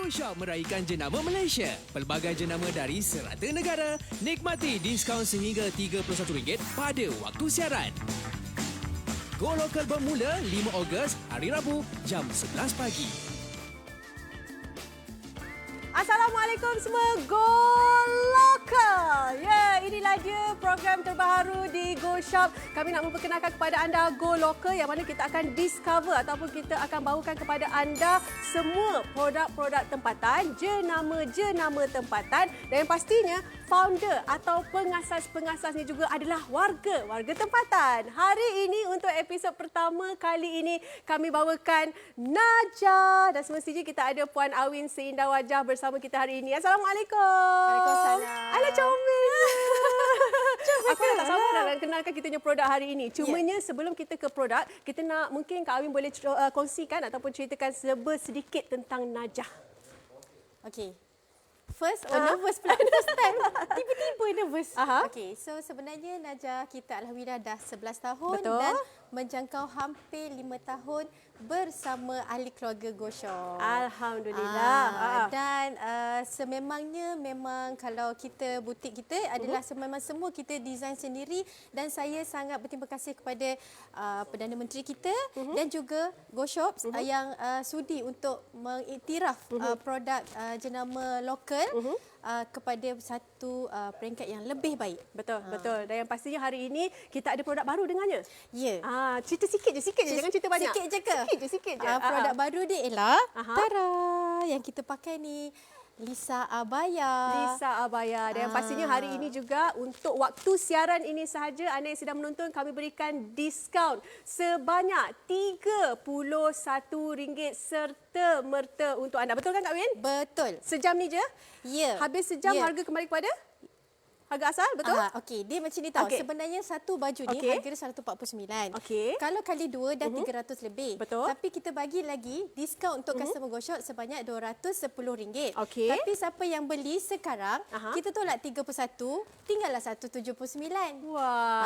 Go Shop meraihkan jenama Malaysia. Pelbagai jenama dari serata negara. Nikmati diskaun sehingga RM31 pada waktu siaran. Go Local bermula 5 Ogos, hari Rabu, jam 11 pagi. Assalamualaikum semua, Go Local. Ya, inilah dia program terbaru di Go Shop. Kami nak memperkenalkan kepada anda Go Local yang mana kita akan discover ataupun kita akan bawakan kepada anda semua produk-produk tempatan, jenama-jenama tempatan dan yang pastinya founder atau pengasas-pengasasnya juga adalah warga tempatan. Hari ini untuk episod pertama kali ini kami bawakan Najah dan semestinya kita ada Puan Awin seindah wajah bersama kita hari ini. Assalamualaikum. Waalaikumsalam. Alah comel. Aku dah tak sabar nak kenalkan kita punya produk hari ini. Cumanya sebelum kita ke produk, kita nak mungkin Kak Awin boleh kongsikan ataupun ceritakan sedikit tentang Najah. Okey. First, nervous pula first time. Tiba-tiba nervous. Okey, so sebenarnya Najah kita alhamdulillah dah 11 tahun. Betul. Dan menjangkau hampir 5 tahun bersama ahli keluarga Go Shop. Alhamdulillah. Dan sememangnya memang kalau kita butik kita adalah memang semua kita design sendiri dan saya sangat berterima kasih kepada Perdana Menteri kita dan juga Go Shop yang sudi untuk mengiktiraf produk jenama lokal kepada satu peringkat yang lebih baik. Betul. Dan yang pastinya hari ini kita ada produk baru dengannya. Ya. Cerita sikit je, jangan cerita banyak. Sikit je. Produk baru dia ialah tara yang kita pakai ni. Lisa Abaya. Dan yang pastinya hari ini juga untuk waktu siaran ini sahaja anda yang sedang menonton kami berikan diskaun sebanyak RM31 serta-merta untuk anda. Betul kan Kak Win? Betul. Sejam ni je? Ya. Habis sejam harga kembali kepada harga asal, betul? Okey, dia macam ni tahu. Sebenarnya satu baju ni harga dia RM149. Kalau kali dua dah RM300 lebih. Betul. Tapi kita bagi lagi diskaun untuk customer Go Shop sebanyak RM210. Tapi siapa yang beli sekarang, kita tolak 31, tinggallah RM179. Wah,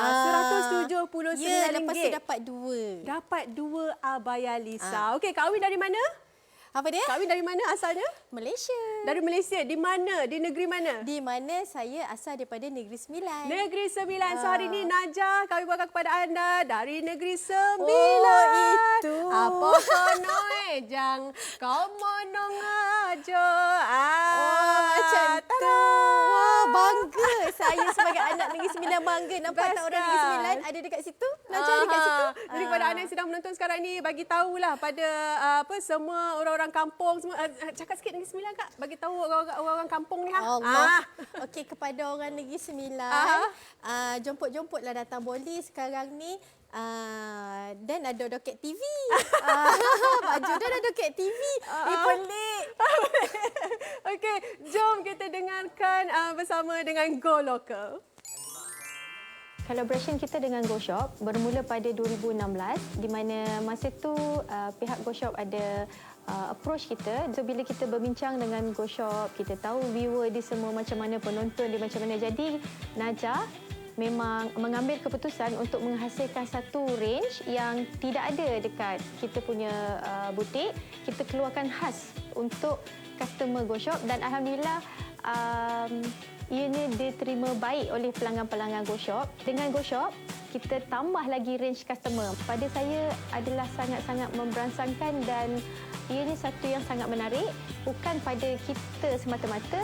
RM179. Ya, lepas tu dapat dua. Dapat dua abaya Lisa. Okey, Kak Awin dari mana? Apa dia? Kak Awin dari mana asalnya? Malaysia. Dari Malaysia. Di mana? Di negeri mana? Di mana saya asal daripada Negeri Sembilan. Negeri Sembilan. So hari ini Najah kami bawakan kepada anda dari Negeri Sembilan. Oh, itu. Apa kono jang kau monong aja. Macam tu. Wah, bangga saya sebagai anak Negeri Sembilan bangga. Nampak tak orang Negeri Sembilan ada dekat situ? Najah dekat situ. Jadi kepada anda yang sedang menonton sekarang ni bagi tahulah pada semua orang-orang kampung semua cakap sikit Negeri Sembilan Kak, bagi tahu orang-orang kampung ni Allah. Okey, kepada orang Negeri Sembilan, jomput-jomputlah datang Boli sekarang ni. Dan ada doket TV. Baju dan ada doket TV. Pelik. Okey, jom kita dengarkan bersama dengan Go Local. Collaboration kita dengan Go Shop bermula pada 2016 di mana masa tu pihak Go Shop ada approach kita. So bila kita berbincang dengan Go Shop, kita tahu viewer dia semua macam mana, penonton dia macam mana. Jadi Najah memang mengambil keputusan untuk menghasilkan satu range yang tidak ada dekat kita punya butik. Kita keluarkan khas untuk customer Go Shop dan alhamdulillah ianya diterima baik oleh pelanggan-pelanggan Go Shop. Dengan Go Shop, kita tambah lagi range customer. Pada saya adalah sangat-sangat memberansangkan dan ianya satu yang sangat menarik. Bukan pada kita semata-mata,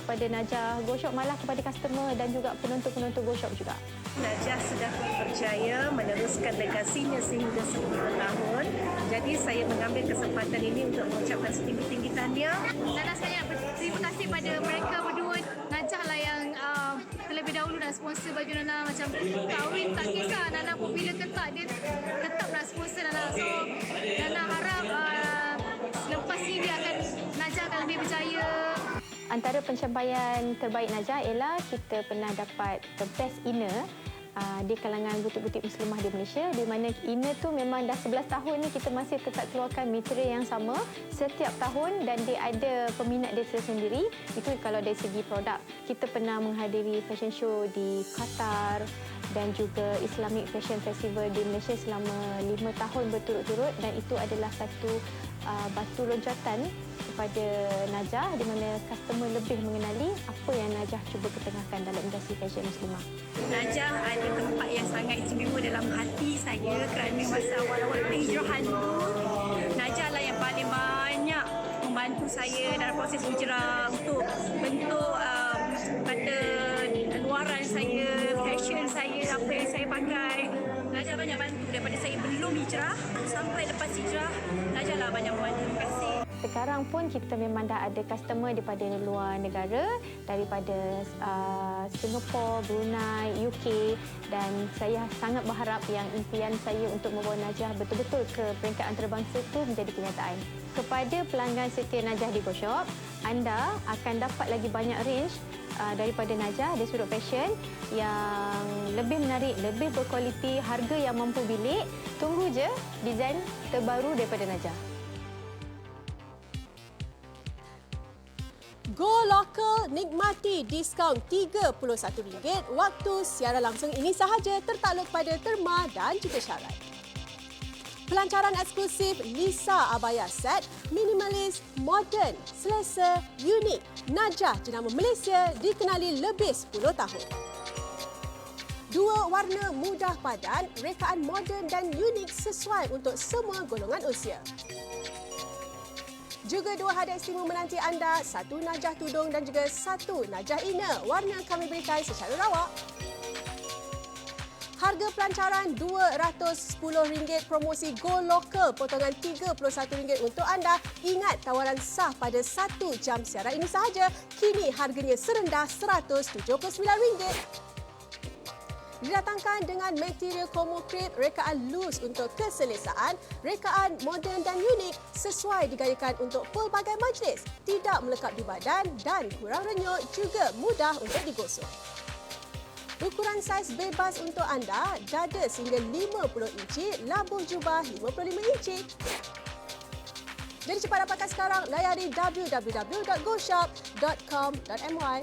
kepada Najah Go Shop, malah kepada customer dan juga penonton-penonton Go Shop juga. Najah sudah berjaya meneruskan legasinya sehingga 10 tahun. Jadi saya mengambil kesempatan ini untuk mengucapkan setinggi-tinggi tahniah. Najah sangat berterima kasih pada mereka berdua. Najah lah yang terlebih dahulu nak sponsor baju Nana. Macam Kak Win tak kisah Nana pun bila ketak, dia tetap nak sponsor Nana. So Nana harap selepas ini Najah akan lebih berjaya. Antara pencapaian terbaik Najah ialah kita pernah dapat the best inner di kalangan butik-butik muslimah di Malaysia, di mana inner tu memang dah 11 tahun ni kita masih tetap keluarkan material yang sama setiap tahun dan dia ada peminat dia sendiri. Itu kalau dari segi produk. Kita pernah menghadiri fashion show di Qatar, dan juga Islamic Fashion Festival di Malaysia selama 5 tahun berturut-turut, dan itu adalah satu batu loncatan kepada Najah di mana customer lebih mengenali apa yang Najah cuba ketengahkan dalam industri fashion muslimah. Najah ada tempat yang sangat istimewa dalam hati saya kerana masa awal-awal penghijrahan tu, Najah lah yang paling banyak membantu saya dalam proses hijrah untuk bentuk kata luaran saya, fashion saya, apa yang saya pakai. Najah banyak bantu daripada saya belum hijrah sampai lepas hijrah. Najah lah banyak membantu. Terima kasih. Sekarang pun kita memang dah ada customer daripada luar negara, daripada Singapura, Brunei, UK, dan saya sangat berharap yang impian saya untuk membawa Najah betul-betul ke peringkat antarabangsa itu menjadi kenyataan. Kepada pelanggan setia Najah di Go Shop, anda akan dapat lagi banyak range daripada Najah di sudut fashion yang lebih menarik, lebih berkualiti, harga yang mampu bilik. Tunggu je desain terbaru daripada Najah. Go Local, nikmati diskaun RM31 waktu siaran langsung ini sahaja, tertakluk pada terma dan juga syarat. Pelancaran eksklusif Lisa Abaya Set, minimalis, moden, selesa, unik. Najah jenama Malaysia dikenali lebih 10 tahun. Dua warna mudah padan, rekaan moden dan unik sesuai untuk semua golongan usia. Juga dua hadiah istimewa menanti anda, satu Najah tudung dan juga satu Najah inner. Warna kami berikan secara rawak. Harga pelancaran RM210, promosi Go Local, potongan RM31 untuk anda. Ingat, tawaran sah pada 1 jam siaran ini sahaja. Kini harganya serendah RM179. Didatangkan dengan material Comocrate, rekaan loose untuk keselesaan, rekaan moden dan unik, sesuai digayakan untuk pelbagai majlis, tidak melekat di badan dan kurang renyuk, juga mudah untuk digosok. Ukuran saiz bebas untuk anda, dada sehingga 50 inci, labuh jubah 55 inci. Jadi cepat dapatkan sekarang, layari www.goshop.com.my.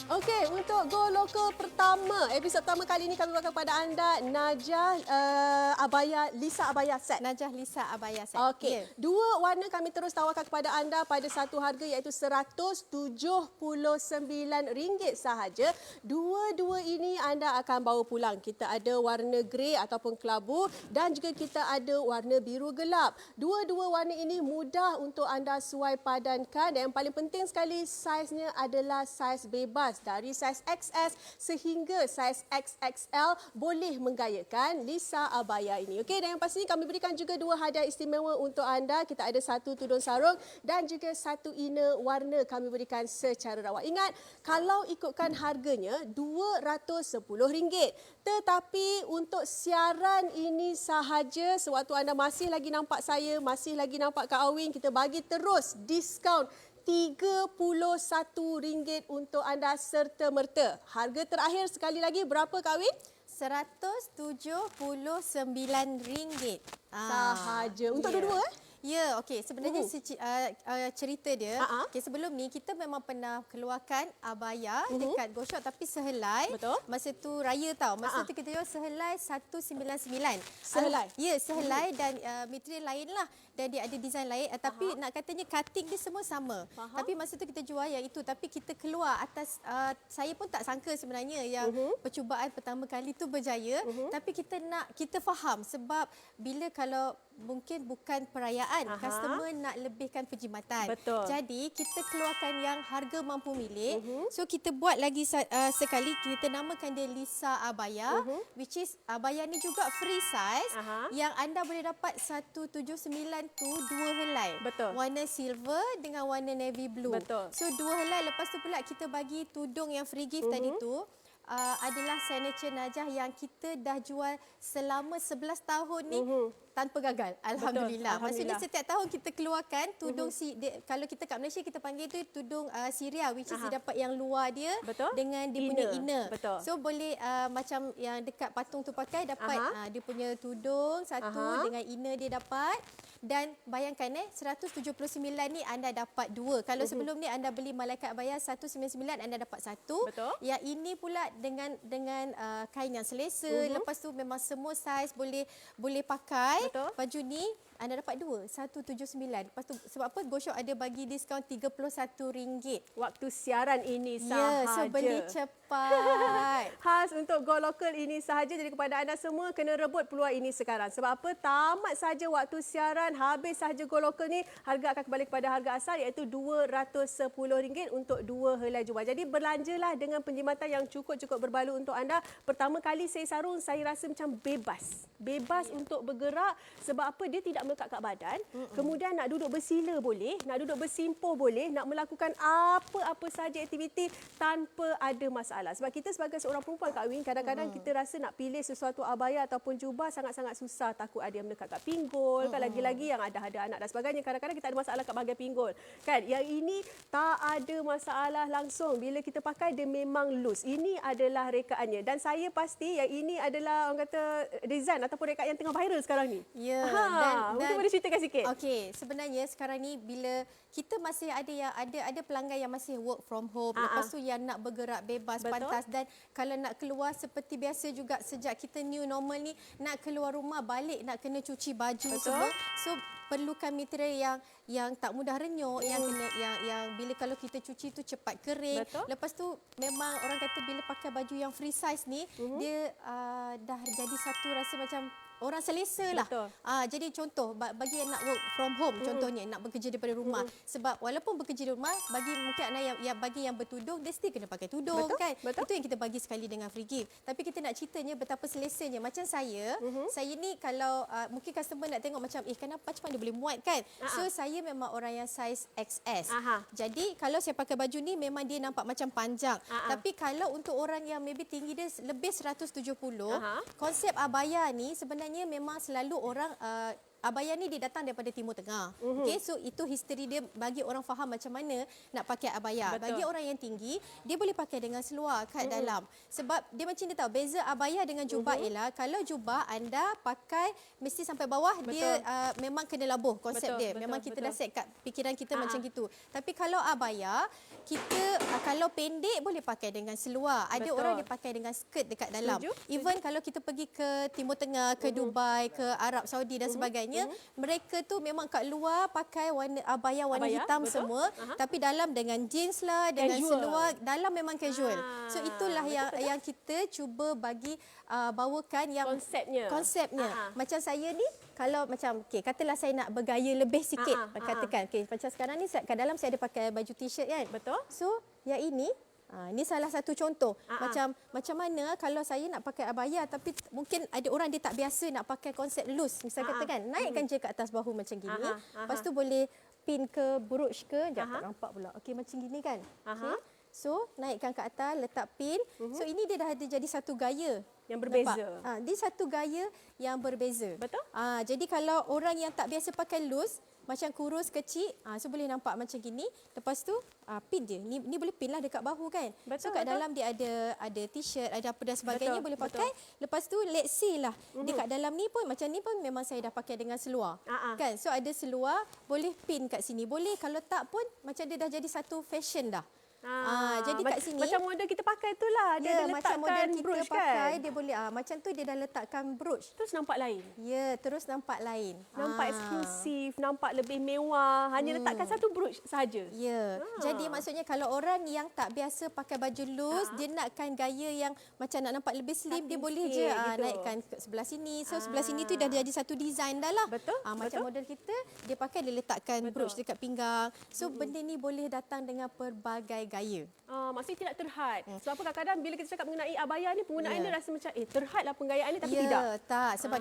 Okey, untuk Go Local pertama, episod pertama kali ini kami bawakan kepada anda Najah Lisa Abaya Set. Najah Lisa Abaya Set. Okey, dua warna kami terus tawarkan kepada anda pada satu harga iaitu RM179 sahaja. Dua-dua ini anda akan bawa pulang. Kita ada warna grey ataupun kelabu dan juga kita ada warna biru gelap. Dua-dua warna ini mudah untuk anda suai padankan dan yang paling penting sekali saiznya adalah saiz bebas. Dari saiz XS sehingga saiz XXL boleh menggayakan Lisa Abaya ini. Okey, dan yang pastinya kami berikan juga dua hadiah istimewa untuk anda. Kita ada satu tudung sarung dan juga satu inner warna kami berikan secara rawak. Ingat, kalau ikutkan harganya RM210. Tetapi untuk siaran ini sahaja, sewaktu anda masih lagi nampak saya, masih lagi nampak Kak Awin, kita bagi terus diskaun RM31 untuk anda serta-merta. Harga terakhir sekali lagi berapa Kak Awin? RM179. Sahaja. Untuk dua-dua Ya, okey. Sebenarnya cerita dia, okey, sebelum ni kita memang pernah keluarkan abaya dekat Go Shop tapi sehelai. Betul. Masa tu raya tau. Masa tu kita jual sehelai RM199. Sehelai? Ya, sehelai dan material lain lah. Dan dia ada design lain. Tapi nak katanya cutting dia semua sama. Tapi masa tu kita jual yang itu. Tapi kita keluar atas, saya pun tak sangka sebenarnya yang percubaan pertama kali tu berjaya. Tapi kita faham sebab bila kalau mungkin bukan perayaan, customer nak lebihkan perkhidmatan. Betul. Jadi kita keluarkan yang harga mampu milik. So kita buat lagi sekali, kita namakan dia Lisa Abaya, which is abaya ni juga free size yang anda boleh dapat 179 tu dua helai. Betul. Warna silver dengan warna navy blue. Betul. So dua helai, lepas tu pula kita bagi tudung yang free gift tadi tu. Adalah signature Najah yang kita dah jual selama 11 tahun ni tanpa gagal. Alhamdulillah. Maksudnya Alhamdulillah. setiap tahun kita keluarkan tudung kalau kita kat Malaysia kita panggil tu tudung Syria, which is dia dapat yang luar dia Betul. dengan dia punya inner. Betul. So boleh macam yang dekat patung tu pakai dapat dia punya tudung satu dengan inner dia dapat. Dan bayangkan 179 ni anda dapat 2. Kalau sebelum ni anda beli Malaikat Abaya 199 anda dapat 1. Betul. Yang ini pula dengan kain yang selesa. Lepas tu memang semua saiz boleh pakai. Betul. Baju ni anda dapat 2, 179. Lepas tu sebab apa Go Shop ada bagi diskaun RM31. Waktu siaran ini Ya, sahaja. so beli cepat. Khas untuk Go Local ini sahaja. Jadi kepada anda semua kena rebut peluang ini sekarang. Sebab apa? Tamat saja waktu siaran, habis sahaja Go Local ni, harga akan kembali kepada harga asal iaitu RM210 untuk 2 helai jumlah. Jadi belanjalah dengan penjimatan yang cukup-cukup berbaloi untuk anda. Pertama kali saya sarung, saya rasa macam bebas. Bebas untuk bergerak. Sebab apa? Dia tidak melekat kat badan. Kemudian nak duduk bersila boleh, nak duduk bersimpuh boleh, nak melakukan apa-apa sahaja aktiviti tanpa ada masalah. Sebab kita sebagai seorang perempuan, Kak Win, kadang-kadang kita rasa nak pilih sesuatu abaya ataupun jubah sangat-sangat susah. Takut ada yang melekat kat pinggul, kan lagi-lagi yang ada anak dan sebagainya. Kadang-kadang kita ada masalah kat bahagian pinggul. Kan? Yang ini tak ada masalah langsung. Bila kita pakai dia memang loose. Ini adalah rekaannya dan saya pasti yang ini adalah orang kata design ataupun rekaan yang tengah viral sekarang ni. Ya. Mungkin boleh ceritakan sikit. Okey, sebenarnya sekarang ni bila kita masih ada pelanggan yang masih work from home, lepas tu yang nak bergerak bebas, Betul. pantas, dan kalau nak keluar seperti biasa juga sejak kita new normal ni, nak keluar rumah balik nak kena cuci baju semua. So perlukan material yang tak mudah renyuk, yang bila kalau kita cuci tu cepat kering. Betul. Lepas tu memang orang kata bila pakai baju yang free size ni, dia dah jadi satu rasa macam orang selesa lah. Betul. Jadi contoh bagi yang nak work from home contohnya, nak bekerja daripada rumah. Sebab walaupun bekerja di rumah, bagi mungkin anak yang bagi yang bertudung, dia still kena pakai tudung. Betul, Kan. betul. Itu yang kita bagi sekali dengan free gift. Tapi kita nak ceritanya betapa selesanya. Macam saya ni kalau mungkin customer nak tengok macam kenapa macam mana dia boleh muat kan. So saya memang orang yang saiz XS. Jadi kalau saya pakai baju ni memang dia nampak macam panjang. Tapi kalau untuk orang yang maybe tinggi dia lebih 170, konsep abaya ni sebenarnya memang selalu orang abaya ni dia datang daripada Timur Tengah. Okey, so itu history dia bagi orang faham macam mana nak pakai abaya. Betul. Bagi orang yang tinggi, dia boleh pakai dengan seluar kat dalam. Sebab dia macam dia tahu beza abaya dengan jubah ialah kalau jubah anda pakai mesti sampai bawah, dia memang kena labuh konsep dia. Memang kita dah set kat fikiran kita macam gitu. Tapi kalau abaya, kita kalau pendek boleh pakai dengan seluar. Ada orang dia pakai dengan skirt dekat dalam. Even kalau kita pergi ke Timur Tengah, ke Dubai, ke Arab Saudi dan sebagainya, mereka tu memang kat luar pakai abaya warna hitam semua, tapi dalam dengan jeans lah, dengan seluar, dalam memang casual. So itulah yang kita cuba bagi bawakan yang konsepnya. Macam saya ni, kalau macam katalah saya nak bergaya lebih sikit, katakan macam sekarang ni kat dalam saya ada pakai baju t-shirt kan. Betul. So yang ini ini salah satu contoh. Macam mana kalau saya nak pakai abaya tapi mungkin ada orang dia tak biasa nak pakai konsep loose. Misal katakan naikkan je ke atas bahu macam gini. Lepas tu boleh pin ke brooch ke. Sekejap tak nampak pula. Okey macam gini kan. Okay. So naikkan ke atas, letak pin. So ini dia dah ada jadi satu gaya yang berbeza. Dia satu gaya yang berbeza. Betul. Jadi kalau orang yang tak biasa pakai loose, macam kurus kecil, so boleh nampak macam gini. Lepas tu pin dia. Ni boleh pin lah dekat bahu kan. Betul, So kat dalam dia ada t-shirt, ada apa dan sebagainya, boleh pakai. Lepas tu let's see lah. Dekat dalam ni pun macam ni pun memang saya dah pakai dengan seluar. Kan? So ada seluar, boleh pin kat sini. Boleh kalau tak pun macam dia dah jadi satu fashion dah. Jadi kat sini macam model kita pakai tu lah, dia dah macam letakkan model kita brooch pakai, kan. dia boleh macam tu dia dah letakkan brooch. Terus nampak lain. Ya, terus nampak lain. Nampak eksklusif, nampak lebih mewah, hanya letakkan satu brooch sahaja. Ya. Jadi maksudnya kalau orang yang tak biasa pakai baju loose, dia nakkan gaya yang macam nak nampak lebih slim, dia boleh je gitu. naikkan ke sebelah sini. So sebelah sini tu dah jadi satu design dah lah. Betul. Macam model kita, dia pakai dia letakkan brooch dekat pinggang. So benda ni boleh datang dengan pelbagai gaya. Maksudnya tidak terhad. Sebab apa kadang-kadang bila kita cakap mengenai abaya ni penggunaan dia rasa macam terhadlah penggayaan ni, tapi tidak. Tak, sebab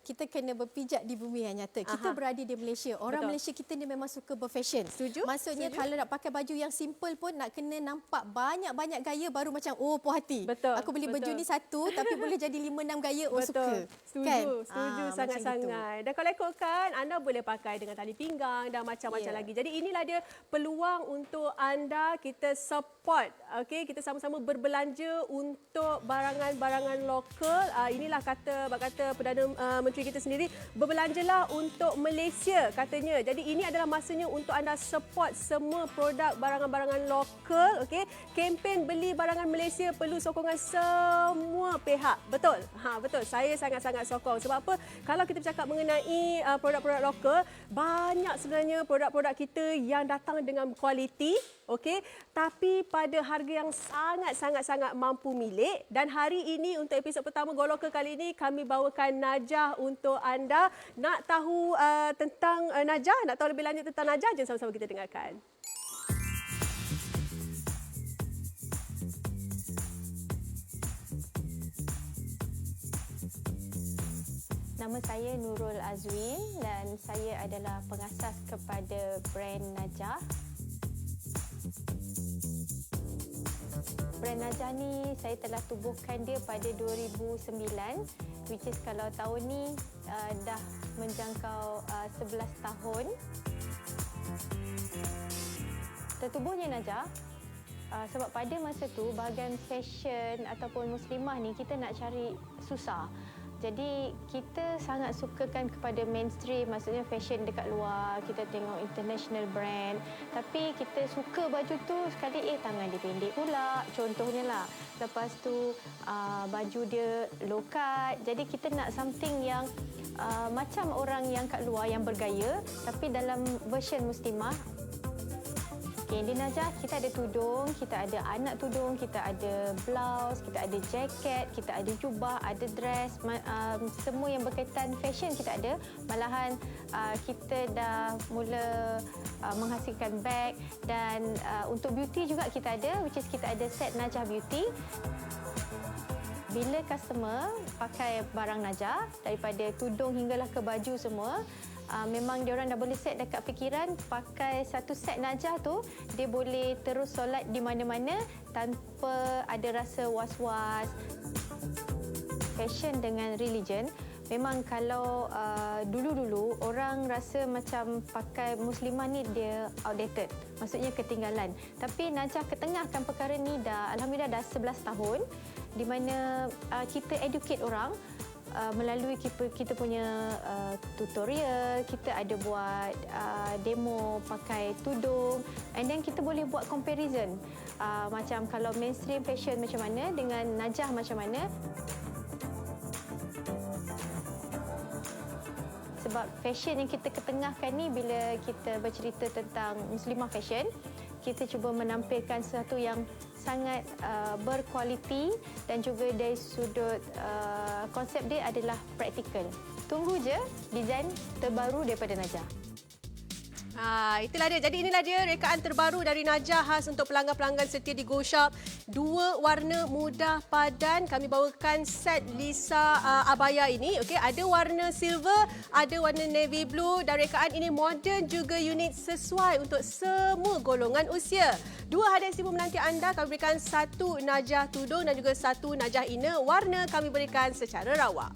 kita kena berpijak di bumi yang nyata. Kita berada di Malaysia. Orang Malaysia kita ni memang suka berfashion. Setuju? Maksudnya kalau nak pakai baju yang simple pun nak kena nampak banyak-banyak gaya baru macam puas hati. Betul. Aku beli baju ni satu tapi boleh jadi 5-6 gaya suka. Setuju, Kan? setuju sangat-sangat. Dan kalau ikutkan, anda boleh pakai dengan tali pinggang dan macam-macam lagi. Jadi inilah dia peluang untuk anda kita support. Okey, kita sama-sama berbelanja untuk barangan-barangan lokal. Inilah kata Perdana Menteri kita sendiri, berbelanjalah untuk Malaysia katanya. Jadi ini adalah masanya untuk anda support semua produk barangan-barangan lokal. Okey, kempen beli barangan Malaysia perlu sokongan semua pihak. Betul. Betul. Saya sangat-sangat sokong. Sebab apa? Kalau kita bercakap mengenai produk-produk lokal, banyak sebenarnya produk-produk kita yang datang dengan kualiti, okey, tapi pada harga yang sangat mampu milik. Dan hari ini untuk episod pertama Go Local kali ini kami bawakan Najah untuk anda. Nak tahu tentang Najah, nak tahu lebih lanjut tentang Najah, jom sama-sama kita dengarkan. Nama saya Nurul Azwin dan saya adalah pengasas kepada brand Najah. Brand Najah ni saya telah tubuhkan dia pada 2009, which is kalau tahun ni dah menjangkau 11 tahun. Tertubuhnya Najah sebab pada masa tu bahagian fashion ataupun muslimah ni kita nak cari susah. Jadi kita sangat sukakan kepada mainstream, maksudnya fashion dekat luar, kita tengok international brand. Tapi kita suka baju tu sekali tangan dia pendek pula, contohnya lah. Lepas tu baju dia low cut. Jadi kita nak something yang macam orang yang kat luar yang bergaya tapi dalam version muslimah. Okay, di Najah kita ada tudung, kita ada anak tudung, kita ada blouse, kita ada jaket, kita ada jubah, ada dress, semua yang berkaitan fashion kita ada. Malahan kita dah mula menghasilkan bag dan untuk beauty juga kita ada, which is kita ada set Najah Beauty. Bila customer pakai barang Najah, daripada tudung hinggalah ke baju semua, memang diorang dah boleh set dekat fikiran pakai satu set Najah tu dia boleh terus solat di mana-mana tanpa ada rasa was-was. Fashion dengan religion, memang kalau dulu-dulu orang rasa macam pakai muslimah ni dia outdated, maksudnya ketinggalan. Tapi Najah ketengahkan perkara ni alhamdulillah dah 11 tahun di mana kita educate orang melalui kita punya tutorial, kita ada buat demo pakai tudung, and then kita boleh buat comparison macam kalau mainstream fashion macam mana dengan Najah macam mana. Sebab fashion yang kita ketengahkan ni, bila kita bercerita tentang muslimah fashion, kita cuba menampilkan sesuatu yang sangat berkualiti dan juga dari sudut konsep dia adalah praktikal. Tunggu je desain terbaru daripada Najah. Itulah dia. Jadi inilah dia rekaan terbaru dari Najah khas untuk pelanggan-pelanggan setia di Go Shop. 2 warna mudah padan. Kami bawakan set Lisa abaya ini. Okey, ada warna silver, ada warna navy blue dan rekaan ini moden juga unik sesuai untuk semua golongan usia. 2 hadiah istimewa menanti anda. Kami berikan 1 Najah tudung dan juga 1 Najah inner. Warna kami berikan secara rawak.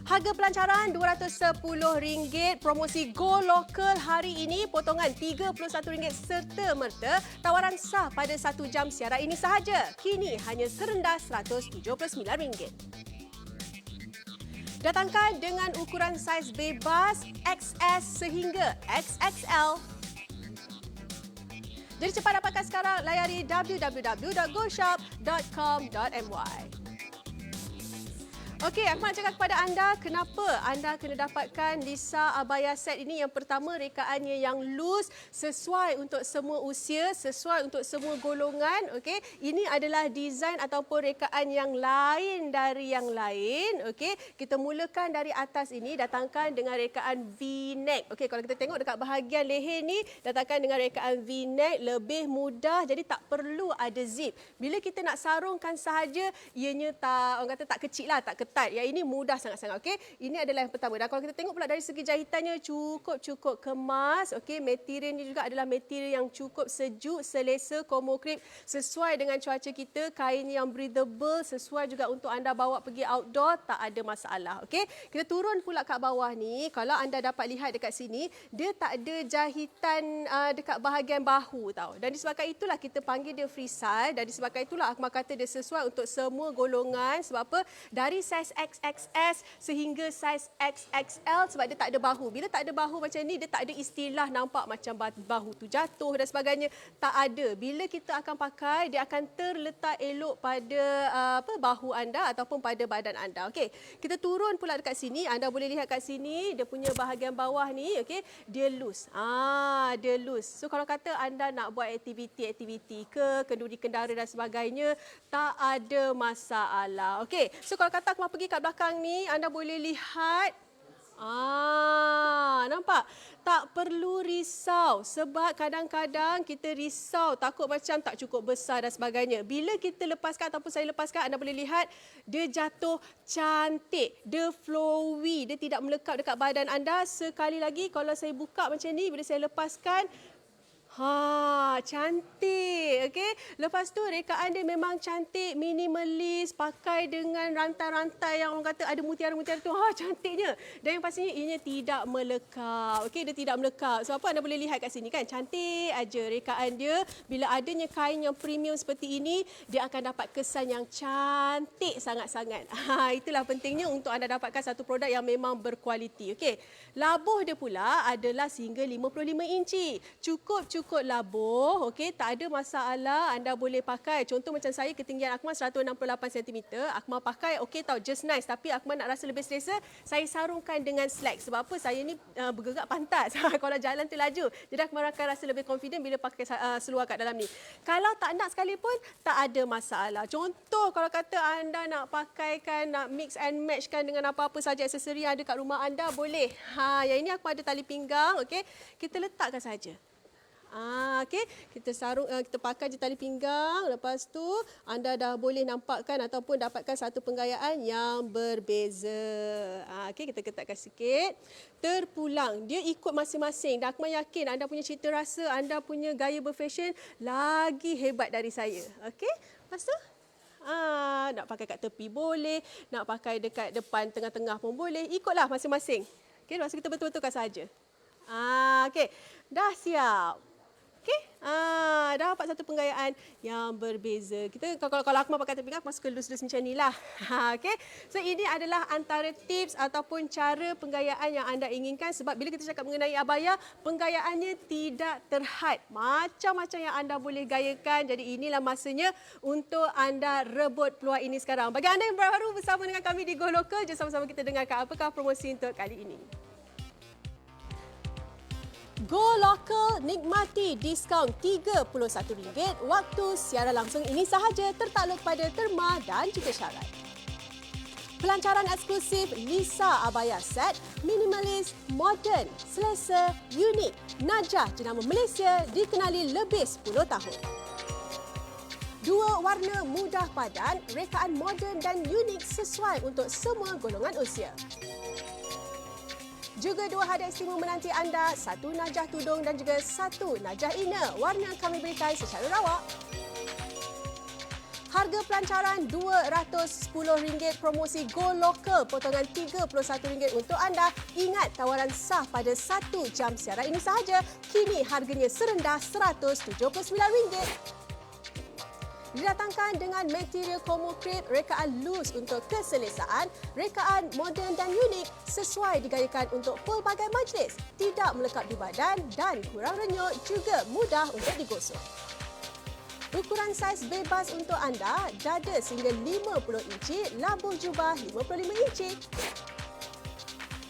Harga pelancaran RM210. Promosi Go Local hari ini potongan RM31 serta merta. Tawaran sah pada 1 jam siaran ini sahaja. Kini hanya serendah RM179. Datangkan dengan ukuran saiz bebas XS sehingga XXL. Jadi cepat dapatkan sekarang, layari www.goshop.com.my. Okey, aku nak cakap kepada anda kenapa anda kena dapatkan Lisa Abaya set ini. Yang pertama, rekaannya yang loose, sesuai untuk semua usia, sesuai untuk semua golongan. Okey, ini adalah desain ataupun rekaan yang lain dari yang lain. Okey, kita mulakan dari atas ini, datangkan dengan rekaan V-neck. Okey, kalau kita tengok dekat bahagian leher ni, datangkan dengan rekaan V-neck, lebih mudah, jadi tak perlu ada zip. Bila kita nak sarungkan sahaja, ianya tak, orang kata tak kecil lah, tak ketat. Yang ini mudah sangat-sangat. Okey, ini adalah yang pertama. Dan kalau kita tengok pula dari segi jahitannya, cukup kemas. Okey, materialnya juga adalah material yang cukup sejuk, selesa, komokrip, sesuai dengan cuaca kita. Kain yang breathable, sesuai juga untuk anda bawa pergi outdoor, tak ada masalah. Okey, kita turun pula kat bawah ni. Kalau anda dapat lihat dekat sini, dia tak ada jahitan dekat bahagian bahu tau. Dan disebabkan itulah kita panggil dia free size. Dan disebabkan itulah Akmal kata dia sesuai untuk semua golongan. Sebab apa? Dari saiz XXS sehingga saiz XXL, sebab dia tak ada bahu. Bila tak ada bahu macam ni, dia tak ada istilah nampak macam bahu tu jatuh dan sebagainya. Tak ada. Bila kita akan pakai, dia akan terletak elok pada bahu anda ataupun pada badan anda. Okey, kita turun pula dekat sini. Anda boleh lihat kat sini, dia punya bahagian bawah ni, okey, dia loose. Dia loose. So kalau kata anda nak buat aktiviti ke, kenduri kendara dan sebagainya, tak ada masalah. Okey, so kalau kata aku pergi kat belakang ni, anda boleh lihat. Nampak? Tak perlu risau sebab kadang-kadang kita risau takut macam tak cukup besar dan sebagainya. Bila kita lepaskan ataupun saya lepaskan, anda boleh lihat dia jatuh cantik, dia flowy, dia tidak melekat dekat badan anda. Sekali lagi kalau saya buka macam ni, bila saya lepaskan, cantik. Okey. Lepas tu rekaan dia memang cantik, minimalis, pakai dengan rantai-rantai yang orang kata ada mutiara-mutiara tu. Cantiknya. Dan yang pastinya ianya tidak melekat. Okey, dia tidak melekat. Sebab apa? Anda boleh lihat kat sini kan, cantik aja rekaan dia. Bila adanya kain yang premium seperti ini, dia akan dapat kesan yang cantik sangat-sangat. Itulah pentingnya untuk anda dapatkan satu produk yang memang berkualiti. Okey. Labuh dia pula adalah sehingga 55 inci. Cukup labuh, okey, tak ada masalah, anda boleh pakai. Contoh macam saya, ketinggian Akmal 168 cm, Akmal pakai okey tau, just nice. Tapi Akmal nak rasa lebih selesa, saya sarungkan dengan slack. Sebab apa? Saya ni bergerak pantat kalau jalan tu laju. Jadi Akmal akan rasa lebih confident bila pakai seluar kat dalam ni. Kalau tak nak sekalipun, tak ada masalah. Contoh kalau kata anda nak pakaikan, nak mix and match kan dengan apa-apa saja aksesori yang ada kat rumah anda, boleh. Yang ini aku ada tali pinggang, okey. Kita letakkan saja. Okey, kita sarung, kita pakai je tali pinggang. Lepas tu anda dah boleh nampakkan ataupun dapatkan satu penggayaan yang berbeza. Okey, kita ketatkan sikit. Terpulang, dia ikut masing-masing. Dan Akmal yakin anda punya cita rasa, anda punya gaya berfashion lagi hebat dari saya. Okey, lepas tu nak pakai kat tepi boleh, nak pakai dekat depan tengah-tengah pun boleh. Ikutlah masing-masing. Okey, lepas tu kita betul-betulkan saja. Okey, dah siap. Okey, dah dapat satu penggayaan yang berbeza. Kita kalau Akmal pakai tepi, aku masuk ke loose-loose macam inilah. Okey. So ini adalah antara tips ataupun cara penggayaan yang anda inginkan, sebab bila kita cakap mengenai abaya, penggayaannya tidak terhad. Macam-macam yang anda boleh gayakan. Jadi inilah masanya untuk anda rebut peluang ini sekarang. Bagi anda yang baru bersama dengan kami di Go Local, jom sama-sama kita dengarkan apakah promosi untuk kali ini. Go Local, nikmati diskaun RM31 waktu siaran langsung ini sahaja, tertakluk pada terma dan juga syarat. Pelancaran eksklusif Lisa Abaya Set, minimalis, moden, selesa, unik. Najah jenama Malaysia dikenali lebih 10 tahun. Dua warna mudah padan, rekaan moden dan unik sesuai untuk semua golongan usia. Juga dua hadiah istimewa menanti anda, satu najah tudung dan juga satu najah inner. Warna kami berikan secara rawak. Harga pelancaran RM210, promosi Go Local, potongan RM31 untuk anda. Ingat, tawaran sah pada 1 jam siaran ini sahaja. Kini harganya serendah RM179. Didatangkan dengan material komokrip, rekaan loose untuk keselesaan, rekaan moden dan unik, sesuai digayakan untuk pelbagai majlis, tidak melekat di badan dan kurang renyut, juga mudah untuk digosok. Ukuran saiz bebas untuk anda, dada sehingga 50 inci, labuh jubah 55 inci.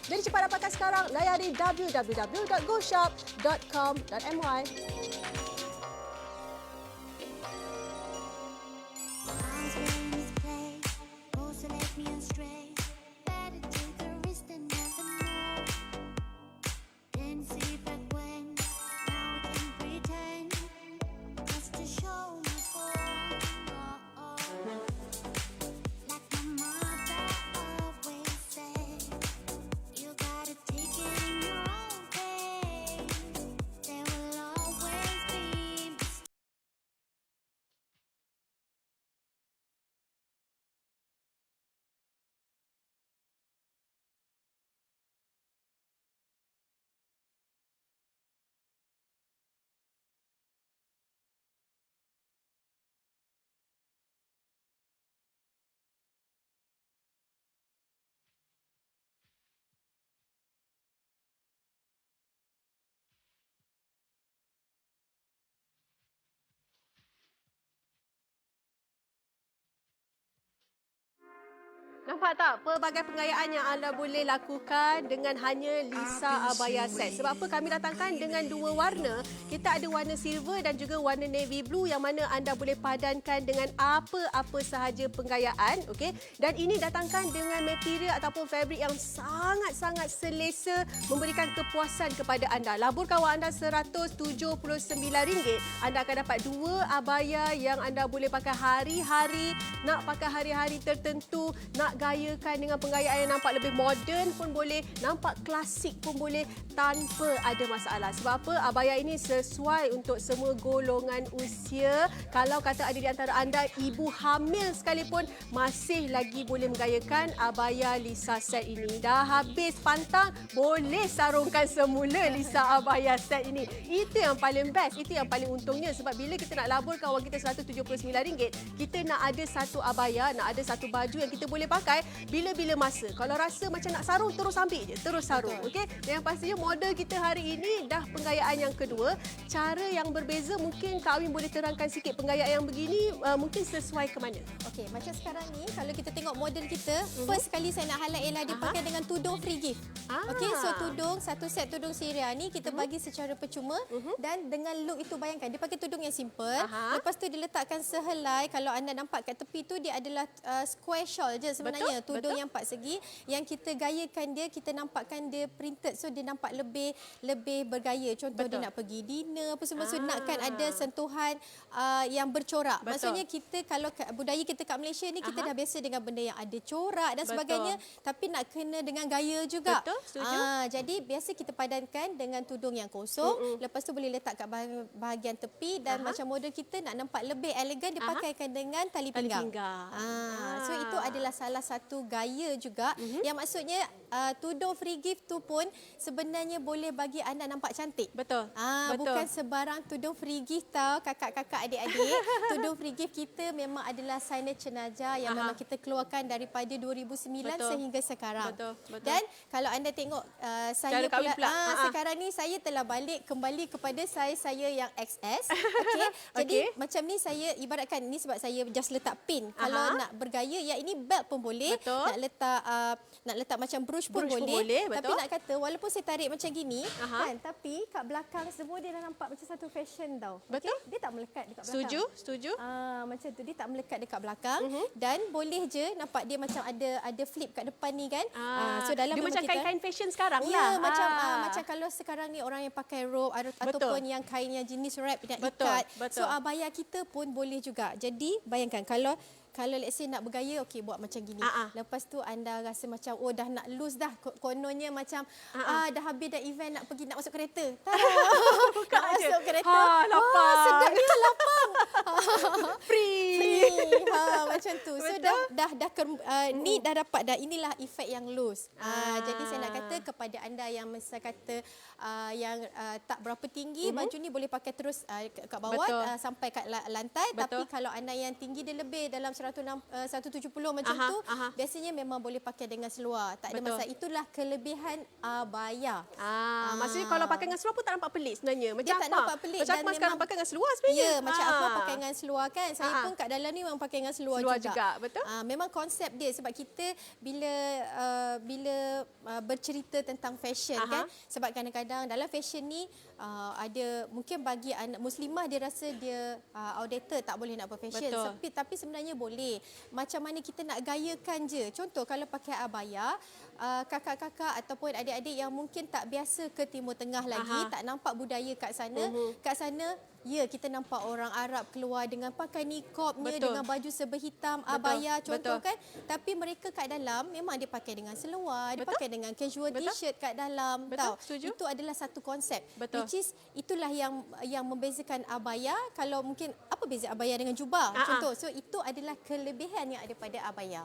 Jadi cepat dapatkan sekarang, layari www.goshop.com.my. Nampak tak pelbagai pengayaan yang anda boleh lakukan dengan hanya Lisa Abaya Set. Sebab apa kami datangkan dengan dua warna. Kita ada warna silver dan juga warna navy blue yang mana anda boleh padankan dengan apa-apa sahaja pengayaan. Okey. Dan ini datangkan dengan material ataupun fabrik yang sangat-sangat selesa, memberikan kepuasan kepada anda. Labur kawan anda RM179. Anda akan dapat dua abaya yang anda boleh pakai hari-hari, nak pakai hari-hari tertentu, nak gayakan dengan penggayaan yang nampak lebih moden pun boleh, nampak klasik pun boleh tanpa ada masalah. Sebab apa? Abaya ini sesuai untuk semua golongan usia. Kalau kata ada di antara anda ibu hamil sekalipun, masih lagi boleh menggayakan abaya Lisa Set ini. Dah habis pantang, boleh sarungkan semula Lisa Abaya Set ini. Itu yang paling best, itu yang paling untungnya. Sebab bila kita nak labur kawan kita RM179, kita nak ada satu abaya, nak ada satu baju yang kita boleh pakai bila-bila masa. Kalau rasa macam nak sarung, terus ambil je, terus sarung. Okey. Dan yang pastinya model kita hari ini dah penggayaan yang kedua. Cara yang berbeza, mungkin Kak Awin boleh terangkan sikit penggayaan yang begini mungkin sesuai ke mana? Okey, macam sekarang ni kalau kita tengok model kita, first sekali saya nak highlight ialah dia pakai dengan tudung free gift. Okey, so tudung, satu set tudung Syria ni kita bagi secara percuma dan dengan look itu bayangkan dia pakai tudung yang simple. Lepas tu dia letakkan sehelai, kalau anda nampak kat tepi tu dia adalah square shawl je sebenarnya. Tudung yang 4 segi yang kita gayakan dia, kita nampakkan dia printed, so dia nampak lebih bergaya. Contoh dia nak pergi dinner apa semua, so nakkan ada sentuhan yang bercorak. Maksudnya kita kalau budaya kita kat Malaysia ni kita dah biasa dengan benda yang ada corak dan sebagainya, tapi nak kena dengan gaya juga. Betul, setuju. Jadi biasa kita padankan dengan tudung yang kosong, lepas tu boleh letak kat bahagian tepi dan macam model kita nak nampak lebih elegan, dia pakaikan dengan tali pinggang. So itu adalah salah satu gaya juga yang maksudnya tudung free gift tu pun sebenarnya boleh bagi anda nampak cantik. Betul. Bukan sebarang tudung free gift tau kakak-kakak, adik-adik. Tudung free gift kita memang adalah signature Najah yang memang kita keluarkan daripada 2009 sehingga sekarang. Betul. Dan kalau anda tengok saya pula sekarang ni saya telah balik kembali kepada saya yang XS. Okey. Jadi macam ni saya ibaratkan ni sebab saya just letak pin. Kalau nak bergaya ya ini belt pun boleh. Nak letak macam brooch pun boleh. Tapi nak kata walaupun saya tarik macam gini kan, tapi kat belakang semua dia dah nampak macam satu fashion tau. Betul. Okay? Dia tak melekat dekat belakang. Setuju. Macam tu dia tak melekat dekat belakang dan boleh je nampak dia macam ada flip kat depan ni kan. So dalam dia macam kain-kain fashion sekarang ya, lah. macam kalau sekarang ni orang yang pakai robe ataupun yang kain yang jenis wrap dan ikat. So abaya kita pun boleh juga. Jadi bayangkan kalau let's say nak bergaya, okey buat macam gini. Lepas tu anda rasa macam dah nak loose dah. Kononnya macam dah habis dah event nak masuk kereta. Nak masuk kereta. Lapang. Sedapnya lapang. Free. Macam tu. So ni dah dapat dah, inilah efek yang loose. Jadi saya nak kata kepada anda yang masa kata yang tak berapa tinggi, baju ni boleh pakai terus kat bawah sampai kat lantai. Tapi kalau anda yang tinggi dia lebih dalam 170 macam tu, biasanya memang boleh pakai dengan seluar. Tak ada masalah. Itulah kelebihan abaya. Maksudnya kalau pakai dengan seluar pun tak nampak pelik sebenarnya. Macam Dia tak nampak pelik. Macam Akmal sekarang pakai dengan seluar sebenarnya. Ya, macam Akmal pakai dengan seluar kan. Saya pun kat dalam ni memang pakai dengan seluar juga. Betul? Memang konsep dia sebab kita bila bercerita tentang fashion kan. Sebab kadang-kadang dalam fashion ni ada mungkin bagi anak muslimah dia rasa dia outdated, tak boleh nak berfashion. Tapi sebenarnya boleh. Macam mana kita nak gayakan je. Contoh kalau pakai abaya, kakak-kakak ataupun adik-adik yang mungkin tak biasa ke Timur Tengah lagi, tak nampak budaya kat sana. Kat sana, ya, kita nampak orang Arab keluar dengan pakai niqabnya, dengan baju serba hitam, abaya contoh kan. Tapi mereka kat dalam memang dia pakai dengan seluar, dia pakai dengan casual t-shirt kat dalam. Itu adalah satu konsep. Which is itulah yang membezakan abaya. Kalau mungkin apa beza abaya dengan jubah contoh. So itu adalah kelebihan yang ada pada abaya.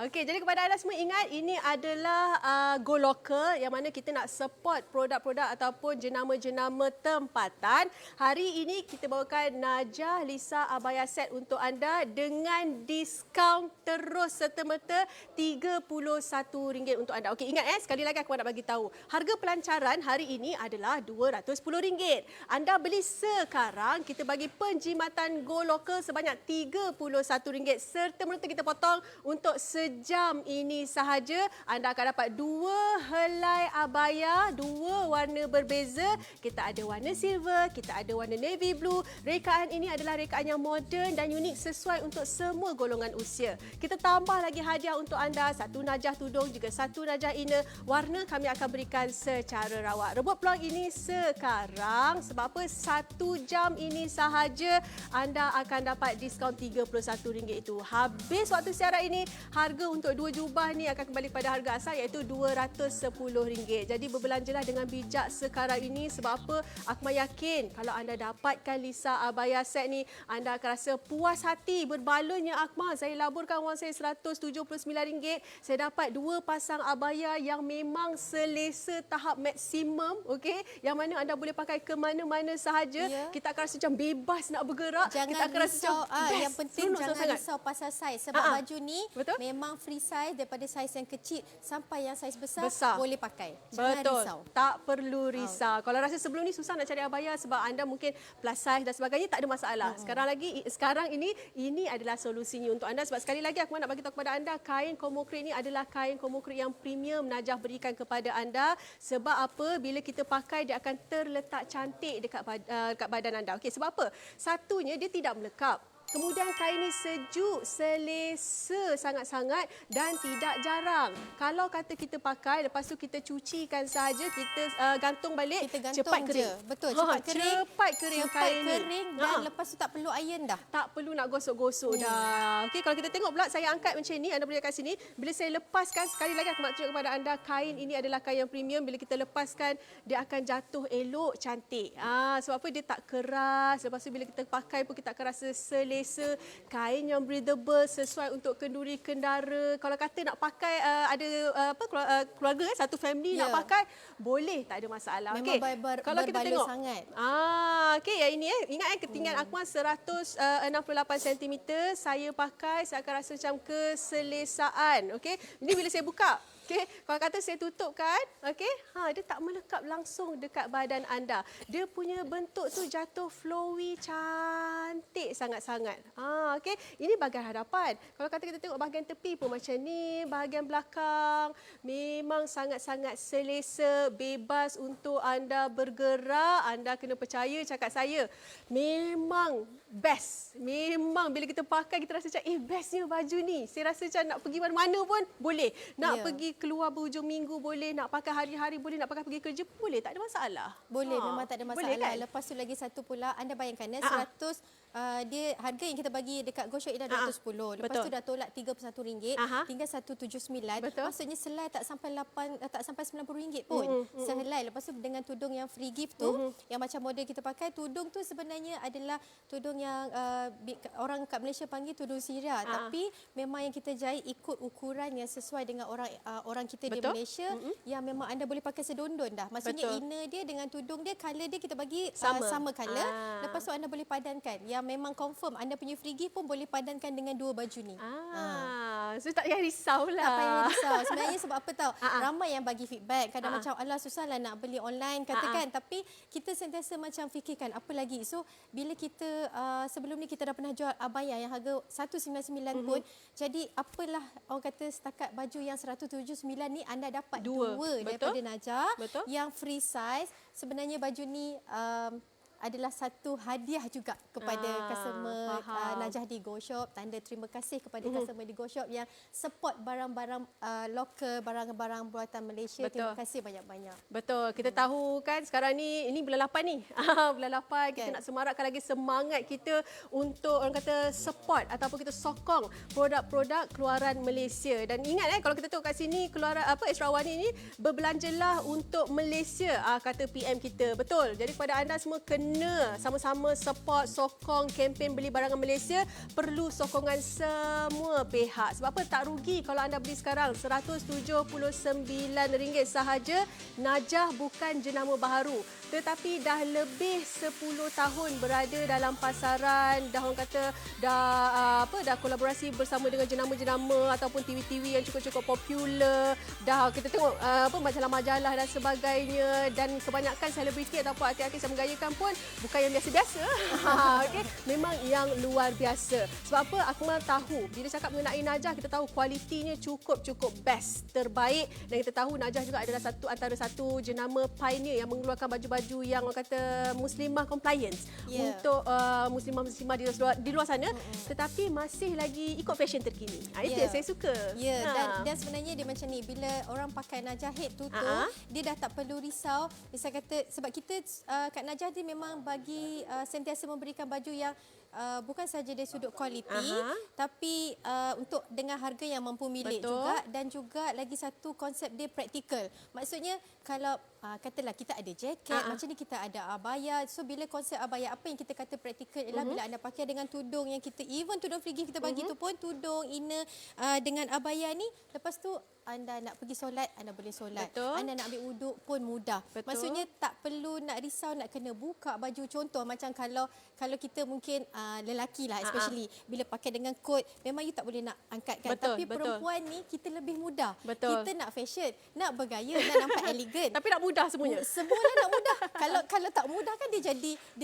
Okey, jadi kepada anda semua ingat ini adalah Go Local yang mana kita nak support produk-produk ataupun jenama-jenama tempatan. Hari ini kita bawakan Najah Lisa abaya set untuk anda dengan diskaun terus serta-merta RM31 untuk anda. Okey, ingat sekali lagi aku nak bagi tahu. Harga pelancaran hari ini adalah RM210. Anda beli sekarang, kita bagi penjimatan Go Local sebanyak RM31 serta-merta kita potong untuk sejam ini sahaja. Anda akan dapat 2 helai abaya, 2 warna berbeza. Kita ada warna silver, kita ada warna navy blue. Rekaan ini adalah rekaan yang moden dan unik sesuai untuk semua golongan usia. Kita tambah lagi hadiah untuk anda, 1 najah tudung juga 1 najah inner. Warna kami akan berikan secara rawat. Rebut peluang ini sekarang sebab apa? 1 jam ini sahaja anda akan dapat diskaun RM31 itu. Habis waktu siaran ini, harga untuk 2 jubah ni akan kembali pada harga asal iaitu RM210. Jadi berbelanjalah dengan bijak sekarang ini sebab apa? Akmal yakin kalau anda dapatkan Lisa abaya set ni, anda akan rasa puas hati. Berbalanya Akmal, saya laburkan wang saya RM179. Saya dapat 2 pasang abaya yang memang selesa tahap maksimum, okey? Yang mana anda boleh pakai ke mana-mana sahaja. Kita akan rasa macam bebas nak bergerak. Jangan kita akan risau, rasa yang penting jangan risau pasal saiz sebab baju ni memang free size daripada saiz yang kecil sampai yang saiz besar. boleh pakai. Jangan risau. Tak perlu risau. Kalau rasa sebelum ni susah nak cari abaya sebab anda mungkin plus size dan sebagainya, tak ada masalah. Sekarang ini adalah solusinya untuk anda sebab sekali lagi aku nak bagi tahu kepada anda, kain Komokrit ini adalah kain Komokrit yang premium Najah berikan kepada anda. Sebab apa? Bila kita pakai dia akan terletak cantik dekat badan anda. Okey, sebab apa? Satunya dia tidak melekat. Kemudian kain ni sejuk, selesa sangat-sangat dan tidak jarang. Kalau kata kita pakai, lepas tu kita cucikan saja, kita gantung balik, kita gantung cepat kering. Betul, cepat kering. Cepat kering kain ni. Dan lepas tu tak perlu iron dah. Tak perlu nak gosok-gosok dah. Okey, kalau kita tengok pula, saya angkat macam ni, anda boleh kat sini. Bila saya lepaskan, sekali lagi aku nak tunjuk kepada anda, kain ini adalah kain yang premium. Bila kita lepaskan, dia akan jatuh elok, cantik. Sebab apa? Dia tak keras. Lepas tu bila kita pakai pun kita akan rasa selesa. Kain yang breathable, sesuai untuk kenduri kendara. Kalau kata nak pakai keluarga satu family nak pakai, boleh, tak ada masalah. Memang kalau kita tengok sangat. Okey, yang ini ingat ketinggian Akmal 168 cm. Saya pakai, saya akan rasa macam keselesaan. Okey, ini bila saya buka. Okey, kalau kata saya tutup kan, okey, dia tak melekap langsung dekat badan anda. Dia punya bentuk tu jatuh flowy, cantik sangat-sangat. Okey, ini bahagian hadapan. Kalau kata kita tengok bahagian tepi pun macam ni, bahagian belakang memang sangat-sangat selesa, bebas untuk anda bergerak. Anda kena percaya cakap saya, memang best. Memang bila kita pakai kita rasa macam bestnya baju ni. Saya rasa macam nak pergi mana-mana pun boleh. Nak pergi keluar berhujung minggu boleh, nak pakai hari-hari boleh, nak pakai pergi kerja pun boleh, tak ada masalah. Boleh, memang tak ada masalah. Boleh, kan? Lepas tu lagi satu pula, anda bayangkan 100 dia harga yang kita bagi dekat GoShop ini dah 210. Lepas tu dah tolak RM31, tinggal 179. Maksudnya selai tak sampai RM90 pun. Sehelai. Lepas tu dengan tudung yang free gift tu, yang macam model kita pakai, tudung tu sebenarnya adalah tudung yang orang kat Malaysia panggil tudung Syria. Tapi memang yang kita jahit ikut ukuran yang sesuai dengan orang kita di Malaysia, yang memang anda boleh pakai sedondon dah. Maksudnya inner dia dengan tudung dia, color dia kita bagi sama color. Lepas tu anda boleh padankan. Yang yang memang confirm anda punya free gift pun boleh padankan dengan 2 baju ni. So tak payah risau lah. Tak payah risau. Sebenarnya sebab apa tahu? Ramai yang bagi feedback. Kadang macam alah susahlah nak beli online katakan. Tapi kita sentiasa macam fikirkan apa lagi. So bila kita sebelum ni kita dah pernah jual abaya yang harga 199 pun. Jadi apalah orang kata setakat baju yang 179 ni anda dapat dua daripada Najah. Betul. Yang free size. Sebenarnya baju ni adalah satu hadiah juga kepada customer Najah di Go Shop. Tanda terima kasih kepada customer di Go Shop yang support barang-barang lokal, barang-barang buatan Malaysia. Betul. Terima kasih banyak-banyak. Betul. Kita tahu kan sekarang ni, ini bulan 8 ni. Bulan 8 kita nak semarakkan lagi semangat kita untuk orang kata support ataupun kita sokong produk-produk keluaran Malaysia. Dan ingat kalau kita tengok kat sini keluaran Esrawani ni berbelanjalah untuk Malaysia kata PM kita. Betul. Jadi kepada anda semua kena sama-sama support, sokong kempen beli barangan Malaysia. Perlu sokongan semua pihak. Sebab apa? Tak rugi kalau anda beli sekarang RM179 sahaja. Najah bukan jenama baharu, tetapi dah lebih 10 tahun berada dalam pasaran. Dah orang kata dah kolaborasi bersama dengan jenama-jenama ataupun TV-TV yang cukup-cukup popular. Dah kita tengok majalah-majalah dan sebagainya, dan kebanyakan selebriti ataupun artis-artis yang menggayakan pun bukan yang biasa-biasa. Okay? Memang yang luar biasa. Sebab apa? Akmal tahu bila cakap mengenai Najah, kita tahu kualitinya cukup-cukup best, terbaik, dan kita tahu Najah juga adalah antara satu jenama pioneer yang mengeluarkan baju-baju yang orang kata muslimah compliance untuk muslimah-muslimah di luar sana, tetapi masih lagi ikut fashion terkini. Itu yang saya suka. Dan sebenarnya dia macam ni, bila orang pakai Najah head to toe, dia dah tak perlu risau. Misal kata sebab kita kat Najah dia memang bagi sentiasa memberikan baju yang bukan saja dari sudut kualiti, tapi untuk dengan harga yang mampu milik juga, dan juga lagi satu konsep dia praktikal. Maksudnya kalau katalah kita ada jaket, macam ni kita ada abaya. So bila konsep abaya, apa yang kita kata praktikal ialah bila anda pakai dengan tudung yang kita, even tudung free gift kita bagi tu pun tudung, inner dengan abaya ni, lepas tu anda nak pergi solat, anda boleh solat. Anda nak ambil wuduk pun mudah. Maksudnya tak perlu nak risau nak kena buka baju. Contoh macam kalau kita mungkin lelaki lah especially, bila pakai dengan kot, memang you tak boleh nak angkat kan. Tapi perempuan ni kita lebih mudah. Kita nak fashion, nak bergaya, nak nampak elegan. Tapi nak mudah semuanya. Semuanya nak mudah. Kalau tak mudah kan dia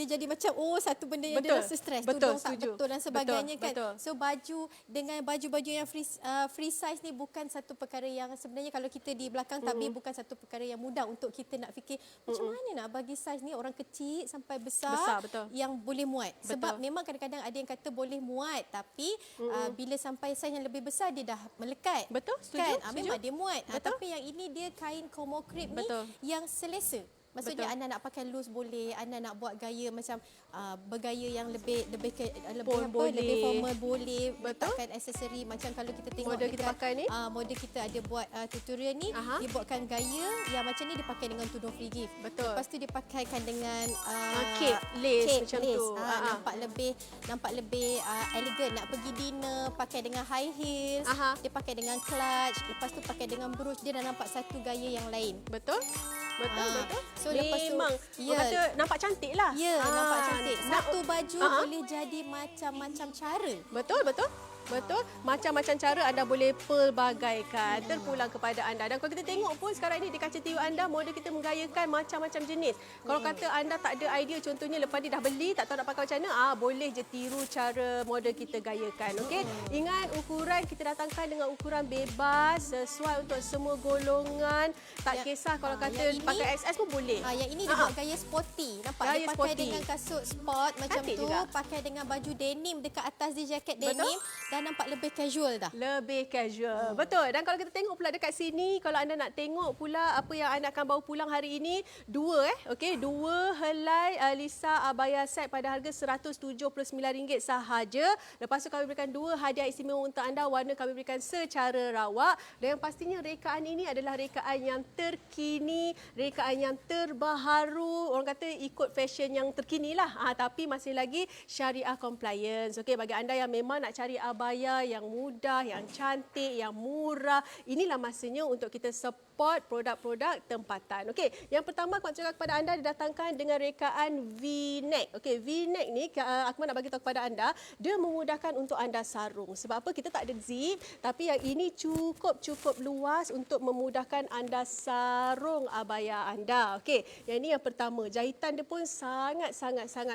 jadi macam satu benda yang dia rasa stres. Tudung tak betul dan sebagainya kan. So baju dengan baju-baju yang free size ni bukan satu perkara yang sebenarnya kalau kita di belakang tabir bukan satu perkara yang mudah untuk kita nak fikir macam mana nak bagi saiz ni orang kecil sampai besar yang boleh muat. Sebab memang kadang-kadang ada yang kata boleh muat, tapi bila sampai saiz yang lebih besar dia dah melekat. Setuju. Kan? Memang dia muat. Tapi yang ini dia kain Como Crepe ni yang selesa. Maksudnya anda nak pakai loose boleh, anda nak buat gaya macam bergaya yang lebih formal boleh. Letakkan aksesori macam kalau kita tengok model kita pakai ni, model kita ada buat tutorial ni, dia buatkan gaya yang macam ni dipakai dengan tudung free gift. Lepas tu dipakaikan dengan cape lace macam tu. Nampak lebih elegan. Nak pergi dinner pakai dengan high heels, dia pakai dengan clutch, lepas tu pakai dengan brooch, dia dah nampak satu gaya yang lain. Betul. So lepas tu memang kata nampak cantik lah. Nampak cantik. Satu baju boleh jadi macam-macam cara. Betul. Macam-macam cara anda boleh pelbagaikan. Terpulang kepada anda. Dan kalau kita tengok pun sekarang ini di kaca TV anda, model kita menggayakan macam-macam jenis. Kalau kata anda tak ada idea, contohnya lepas ni dah beli, tak tahu nak pakai macam mana, boleh je tiru cara model kita gayakan. Okey? Ingat ukuran kita datangkan dengan ukuran bebas, sesuai untuk semua golongan. Tak kisah kalau kata pakai XS pun boleh. Yang ini dia buat gaya sporty. Nampak? Dia pakai dengan kasut sport macam cantik tu. Juga. Pakai dengan baju denim dekat atas dia, jaket denim. Dah nampak lebih casual dah. Lebih casual. Betul. Dan kalau kita tengok pula dekat sini, kalau anda nak tengok pula apa yang anda akan bawa pulang hari ini, dua helai Lisa abaya set pada harga RM179 sahaja. Lepas tu kami berikan dua hadiah istimewa untuk anda. Warna kami berikan secara rawak. Dan yang pastinya rekaan ini adalah rekaan yang terkini, rekaan yang terbaharu. Orang kata ikut fashion yang terkini lah. Tapi masih lagi syariah compliance. Okey, bagi anda yang memang nak cari abaya abaya yang mudah, yang cantik, yang murah. Inilah masanya untuk kita support produk-produk tempatan. Okey, yang pertama aku nak cakap kepada anda didatangkan dengan rekaan V-neck. Okey, V-neck ni aku nak bagi tahu kepada anda, dia memudahkan untuk anda sarung. Sebab apa? Kita tak ada zip, tapi yang ini cukup luas untuk memudahkan anda sarung abaya anda. Okey, yang ini yang pertama. Jahitan dia pun sangat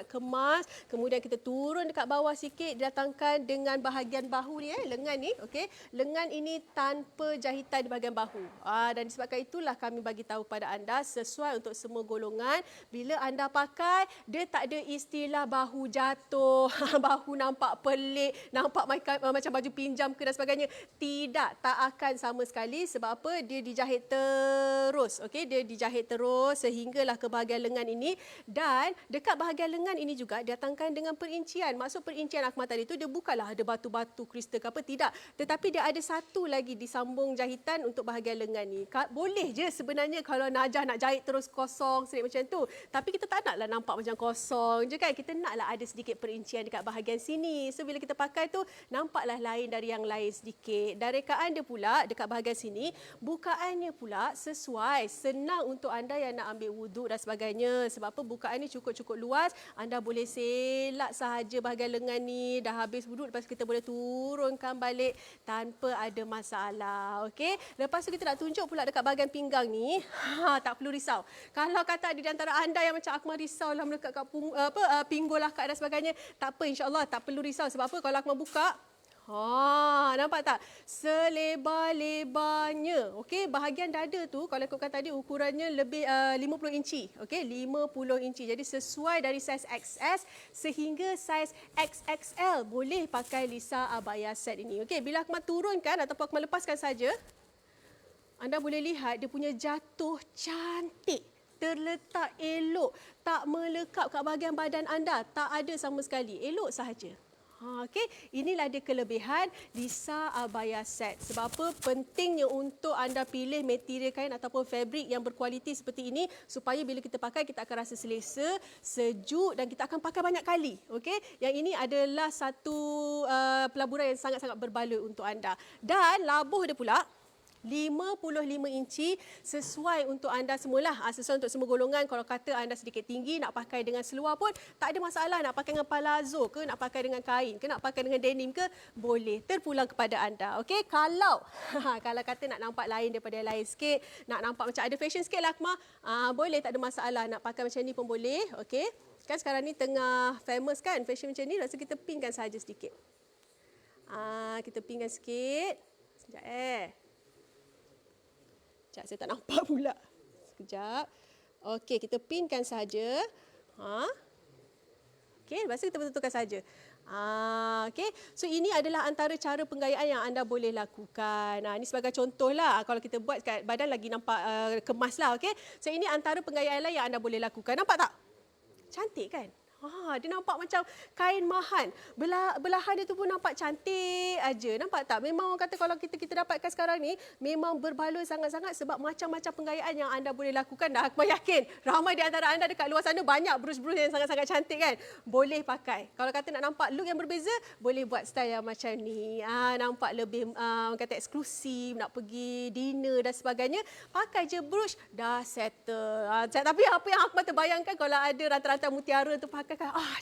kemas. Kemudian kita turun dekat bawah sikit, didatangkan dengan bahagian bahu ni, lengan ni. Okey, lengan ini tanpa jahitan di bahagian bahu. Dan disebabkan itulah kami bagi tahu kepada anda sesuai untuk semua golongan. Bila anda pakai, dia tak ada istilah bahu jatuh, bahu nampak pelik, nampak macam baju pinjam ke dan sebagainya. Tidak, tak akan sama sekali. Sebab apa? Dia dijahit terus. Okey, dia dijahit terus sehinggalah ke bahagian lengan ini. Dan dekat bahagian lengan ini juga datangkan dengan perincian. Maksud perincian Akmal tadi tu, dia bukanlah ada batu-batu kristal ke apa, tidak. Tetapi dia ada satu lagi disambung jahitan untuk bahagian lengan ni. Boleh je sebenarnya kalau Najah nak jahit terus kosong serik macam tu. Tapi kita tak naklah nampak macam kosong je kan. Kita naklah ada sedikit perincian dekat bahagian sini. So bila kita pakai tu nampaklah lain dari yang lain sedikit. Dan rekaan dia pula dekat bahagian sini, bukaannya pula sesuai, senang untuk anda yang nak ambil wuduk dan sebagainya. Sebab apa? Bukaan ni cukup luas. Anda boleh selak sahaja bahagian lengan ni. Dah habis wuduk, lepas kita boleh turunkan balik tanpa ada masalah. Okey. Lepas tu kita nak tunjuk pula dekat bahagian pinggang ni. Tak perlu risau. Kalau kata ada di antara anda yang macam Akmal risau lah melekat kat pinggul akak dan sebagainya, tak apa, insya-Allah tak perlu risau. Sebab apa? Kalau Akmal buka, nampak tak? Selebar-lebarnya. Okey, bahagian dada tu kalau ikutkan tadi ukurannya lebih 50 inci. Okey, 50 inci. Jadi sesuai dari saiz XS sehingga saiz XXL boleh pakai Lisa abaya set ini. Okey, bila Akmal turunkan ataupun Akmal lepaskan saja, anda boleh lihat dia punya jatuh cantik. Terletak elok. Tak melekap kat bahagian badan anda. Tak ada sama sekali. Elok sahaja. Okey, inilah dia kelebihan Lisa abaya set. Sebab apa? Pentingnya untuk anda pilih material kain ataupun fabrik yang berkualiti seperti ini supaya bila kita pakai kita akan rasa selesa, sejuk dan kita akan pakai banyak kali. Okey, yang ini adalah satu pelaburan yang sangat-sangat berbaloi untuk anda. Dan labuh dia pula 55 inci sesuai untuk anda semualah. Sesuai untuk semua golongan. Kalau kata anda sedikit tinggi nak pakai dengan seluar pun tak ada masalah. Nak pakai dengan palazzo ke, nak pakai dengan kain ke, nak pakai dengan denim ke, boleh. Terpulang kepada anda. Okey, kalau kata nak nampak lain daripada yang lain sikit, nak nampak macam ada fashion sikit lah Akmal, boleh, tak ada masalah. Nak pakai macam ni pun boleh. Okey, kan sekarang ni tengah famous kan fashion macam ni. Rasa kita pinkan saja sedikit. Kita pinkan sikit. Sekejap Sekejap, saya tak nampak pula. Sekejap. Okey, kita pinkan saja. Okey, lepas tu kita betulkan saja. Okey. So ini adalah antara cara penggayaan yang anda boleh lakukan. Ini sebagai contohlah. Kalau kita buat kat badan lagi nampak kemas lah. Okey. So ini antara penggayaan lain yang anda boleh lakukan. Nampak tak? Cantik kan? Dia nampak macam kain mahan. Belahan dia tu pun nampak cantik aja. Nampak tak? Memang orang kata kalau kita dapatkan sekarang ni memang berbaloi sangat-sangat sebab macam-macam penggayaan yang anda boleh lakukan. Dah aku yakin ramai di antara anda dekat luar sana banyak brus-brus yang sangat-sangat cantik kan? Boleh pakai. Kalau kata nak nampak look yang berbeza, boleh buat style yang macam ni. Nampak lebih kata eksklusif, nak pergi dinner dan sebagainya. Pakai je brush, dah settle. Tapi apa yang aku terbayangkan kalau ada rantai-rantai mutiara tu pakai,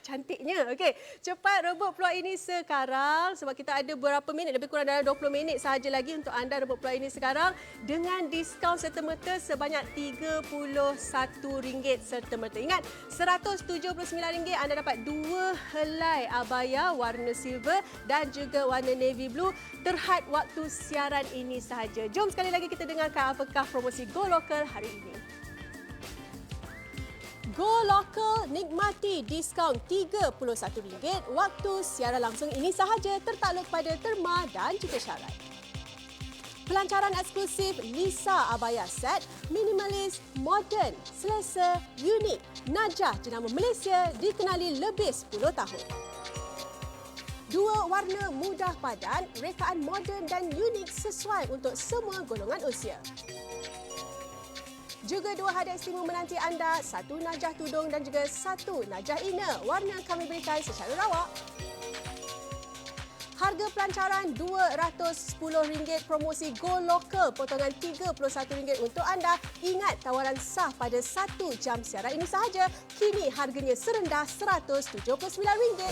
cantiknya. Okey, cepat rebut peluang ini sekarang sebab kita ada beberapa minit, lebih kurang dalam 20 minit sahaja lagi untuk anda rebut peluang ini sekarang dengan diskaun serta-merta sebanyak RM31 serta-merta. Ingat, RM179 anda dapat 2 helai abaya warna silver dan juga warna navy blue terhad waktu siaran ini sahaja. Jom sekali lagi kita dengarkan apakah promosi Go Local hari ini. Go Local, nikmati diskaun RM31 waktu siaran langsung ini sahaja, tertakluk pada terma dan juga syarat. Pelancaran eksklusif Lisa abaya set, minimalis, moden, selesa, unik. Najah jenama Malaysia dikenali lebih 10 tahun. 2 warna mudah padan, rekaan moden dan unik sesuai untuk semua golongan usia. Juga 2 hadiah istimewa menanti anda, 1 najah tudung dan juga 1 najah inner. Warna kami berikan secara rawak. Harga pelancaran RM210, promosi Go Local potongan RM31 untuk anda. Ingat, tawaran sah pada 1 jam siaran ini sahaja. Kini harganya serendah RM179.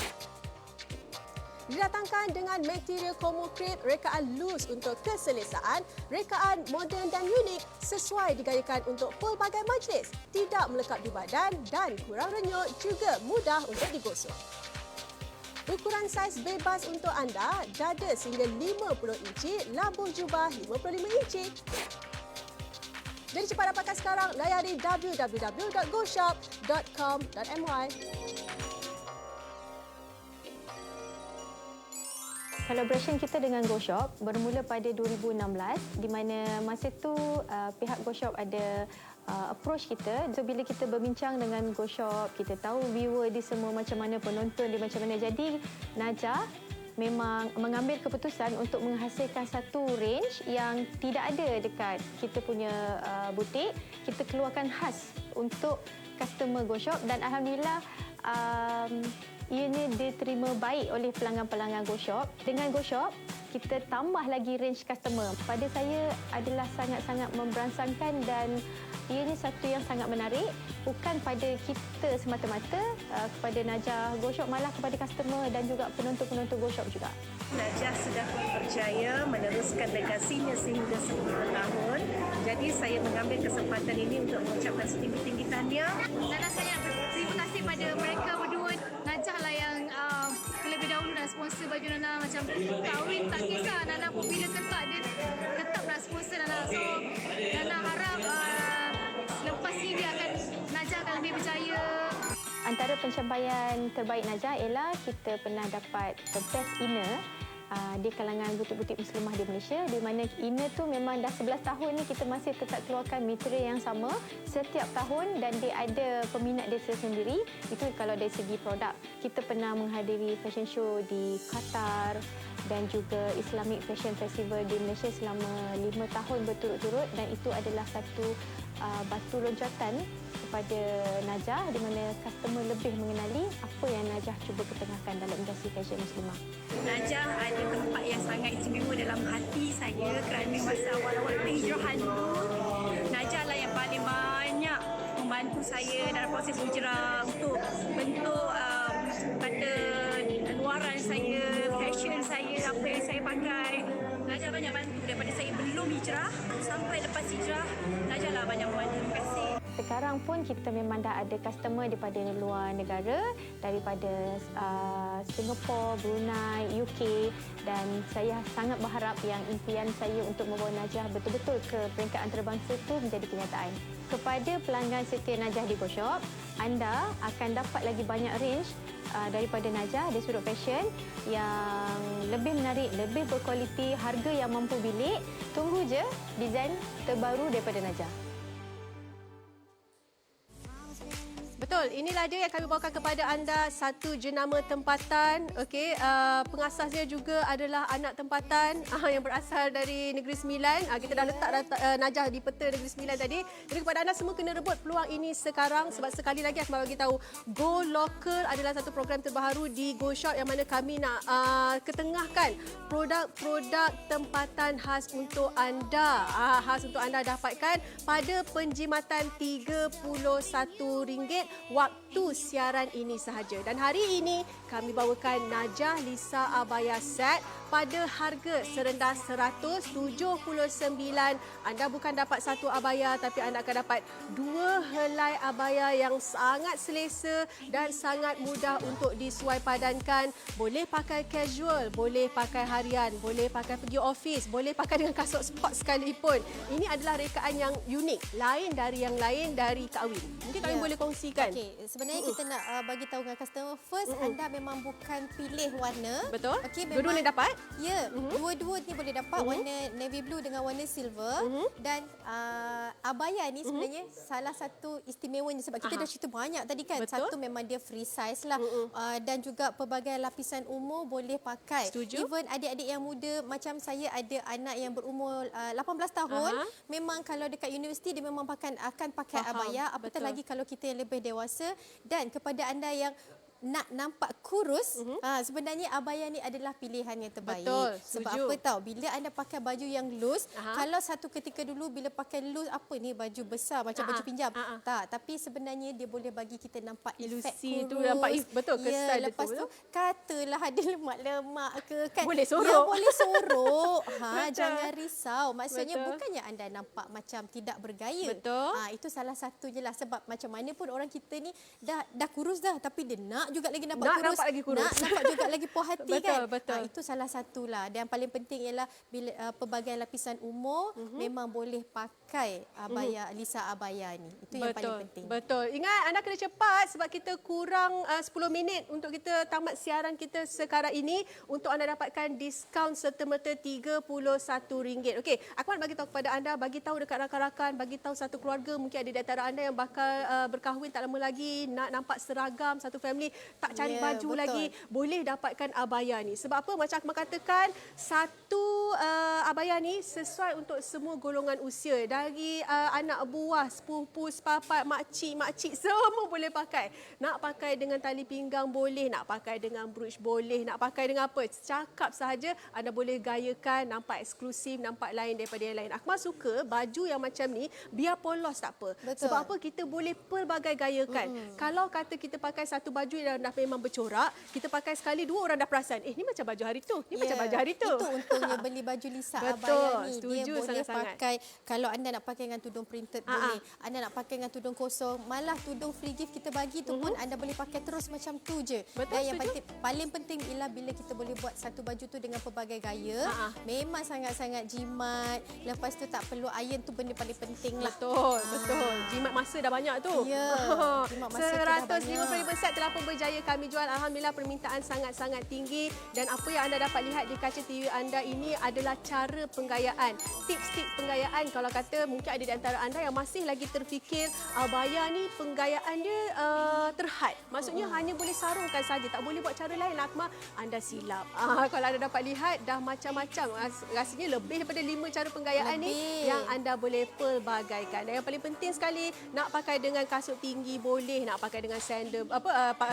Didatangkan dengan material Como Crepe, rekaan loose untuk keselesaan, rekaan moden dan unik, sesuai digayakan untuk pelbagai majlis, tidak melekat di badan dan kurang renyuk, juga mudah untuk digosok. Ukuran saiz bebas untuk anda, dada sehingga 50 inci, labuh jubah 55 inci. Jadi cepat dapatkan sekarang, layari www.goshop.com.my. Collaboration kita dengan GoShop bermula pada 2016 di mana masa tu pihak GoShop ada approach kita. So bila kita berbincang dengan GoShop, kita tahu viewer di semua macam mana, penonton di macam mana. Jadi Najah memang mengambil keputusan untuk menghasilkan satu range yang tidak ada dekat kita punya butik. Kita keluarkan khas untuk customer GoShop dan alhamdulillah ianya diterima baik oleh pelanggan-pelanggan GoShop. Dengan GoShop, kita tambah lagi range customer. Pada saya adalah sangat-sangat memberangsangkan dan ianya satu yang sangat menarik. Bukan pada kita semata-mata, kepada Najah GoShop, malah kepada customer dan juga penonton-penonton GoShop juga. Najah sudah berjaya meneruskan legasinya sehingga 10 tahun. Jadi saya mengambil kesempatan ini untuk mengucapkan setinggi-tinggi tahniah. Nana sangat berterima kasih pada mereka berdua. Najah lah yang terlebih dahulu nak sponsor baju Nana. Macam kahwin tak kisah, Nana pun bila ketak dia tetap nak sponsor Nana. So Nana harap selepas ini Najah akan lebih berjaya. Antara pencapaian terbaik Najah ialah kita pernah dapat the best inner di kalangan butik-butik muslimah di Malaysia, di mana inner tu memang dah 11 tahun ni kita masih tetap keluarkan material yang sama setiap tahun dan dia ada peminat dia sendiri. Itu kalau dari segi produk. Kita pernah menghadiri fashion show di Qatar dan juga Islamic Fashion Festival di Malaysia selama 5 tahun berturut-turut dan itu adalah satu batu loncatan kepada Najah di mana customer lebih mengenali apa yang Najah cuba ketengahkan dalam industri fashion muslimah. Najah ada tempat yang sangat istimewa dalam hati saya kerana masa awal-awal penghijrahan dulu, Najah lah yang paling banyak membantu saya dalam proses hijrah untuk bentuk kata luaran saya, fashion saya, apa yang saya pakai. Najah banyak bantu daripada saya belum hijrah sampai lepas hijrah. Najah lah banyak membantu. Terima kasih. Sekarang pun kita memang dah ada customer daripada luar negara, daripada Singapura, Brunei, UK dan saya sangat berharap yang impian saya untuk membawa Najah betul-betul ke peringkat antarabangsa itu menjadi kenyataan. Kepada pelanggan setia Najah di GoShop, anda akan dapat lagi banyak range daripada Najah di sudut fashion yang lebih menarik, lebih berkualiti, harga yang mampu bilik. Tunggu je desain terbaru daripada Najah. Betul, inilah dia yang kami bawakan kepada anda, satu jenama tempatan. Okey, pengasasnya juga adalah anak tempatan yang berasal dari Negeri Sembilan. Kita dah letak Najah di peta Negeri Sembilan tadi. Jadi kepada anda semua kena rebut peluang ini sekarang sebab sekali lagi aku bagi tahu Go Local adalah satu program terbaru di GoShop yang mana kami nak ketengahkan produk-produk tempatan khas untuk anda. Khas untuk anda dapatkan pada penjimatan RM31 waktu siaran ini sahaja. Dan hari ini kami bawakan Najah Lisa Abaya Set pada harga serendah RM179. Anda bukan dapat satu abaya tapi anda akan dapat 2 helai abaya yang sangat selesa dan sangat mudah untuk disuai padankan. Boleh pakai casual, boleh pakai harian, boleh pakai pergi office, boleh pakai dengan kasut sport sekalipun. Ini adalah rekaan yang unik, lain dari yang lain dari Kak Awin. Mungkin kami boleh kongsikan. Okey, sebenarnya kita nak bagi tahu dengan customer first, anda memang bukan pilih warna. Betul. Okey, Dua-dua ni dapat. Ya, dua-dua ni boleh dapat warna navy blue dengan warna silver dan abaya ni sebenarnya salah satu istimewanya sebab kita dah cerita banyak tadi kan. Betul. Satu memang dia free size lah dan juga pelbagai lapisan umur boleh pakai. Setuju. Even adik-adik yang muda macam saya ada anak yang berumur 18 tahun, memang kalau dekat universiti dia memang akan pakai abaya, apatah lagi kalau kita yang lebih dewasa. Dan kepada anda yang nak nampak kurus, sebenarnya abaya ni adalah pilihan yang terbaik. Betul, Sebab setuju. apa tahu, bila anda pakai baju yang loose, kalau satu ketika dulu bila pakai loose, apa ni baju besar macam baju pinjam. Tak, tapi sebenarnya dia boleh bagi kita nampak Ilusi efek tu, kurus. nampak betul ke style lepas betul, tu katalah ada lemak-lemak ke kan. Boleh sorok. Ya, boleh sorok. Betul. Jangan risau. Maksudnya Betul. bukannya anda nampak macam tidak bergaya. Betul. Itu salah satunya lah, sebab macam mana pun orang kita ni dah kurus dah, tapi dia nak juga lagi nampak Nak kurus. nampak lagi kurus. Nak nampak juga lagi puas hati Betul, kan. betul. Itu salah satulah. Dan yang paling penting ialah bila pelbagai lapisan umur memang boleh pakai abaya Lisa Abaya ni. Itu yang paling penting. Betul. Ingat anda kena cepat sebab kita kurang 10 minit untuk kita tamat siaran kita sekarang ini untuk anda dapatkan diskaun serta-merta RM31. Okey, aku nak bagi tahu kepada anda, bagi tahu dekat rakan-rakan, bagi tahu satu keluarga, mungkin ada di antara anda yang bakal berkahwin tak lama lagi, nak nampak seragam satu family, tak cari baju betul. lagi, boleh dapatkan abaya ni. Sebab apa? Macam aku katakan, satu abaya ni sesuai untuk semua golongan usia. Dari anak buah, sepupu, sepapat, makcik, semua boleh pakai. Nak pakai dengan tali pinggang boleh, nak pakai dengan brooch boleh, nak pakai dengan apa? Cakap sahaja anda boleh gayakan, nampak eksklusif, nampak lain daripada yang lain. Akmal suka baju yang macam ni, biar polos tak apa. Betul. Sebab apa? Kita boleh pelbagai gayakan. Kalau kata kita pakai satu baju yang dah memang bercorak, kita pakai sekali, dua orang dah perasan, ni macam baju hari tu, ni macam baju hari tu. Itu untungnya beli baju Lisa Betul, Abaya ni. Dia setuju boleh sangat-sangat. pakai, kalau anda nak pakai dengan tudung printed boleh. Anda nak pakai dengan tudung kosong, malah tudung free gift kita bagi tu pun anda boleh pakai terus macam tu je. Betul, Dan yang setuju. paling penting ialah bila kita boleh buat satu baju tu dengan pelbagai gaya, memang sangat-sangat jimat. Lepas tu tak perlu iron, tu benda paling penting lah. Betul. Jimat masa dah banyak tu. Ya, jimat masa tu dah banyak. $150 telah pun berjaya kami jual. Alhamdulillah, permintaan sangat-sangat tinggi. Dan apa yang anda dapat lihat di kaca TV anda ini adalah cara penggayaan. Tips-tips penggayaan. Kalau kata mungkin ada di antara anda yang masih lagi terfikir abaya ni penggayaan dia terhad. Maksudnya hanya boleh sarungkan saja, tak boleh buat cara lain. Akmal, anda silap. Kalau anda dapat lihat dah macam-macam. Rasanya lebih daripada 5 cara penggayaan ni yang anda boleh pelbagaikan. Dan yang paling penting sekali, nak pakai dengan kasut tinggi boleh, nak pakai dengan sandal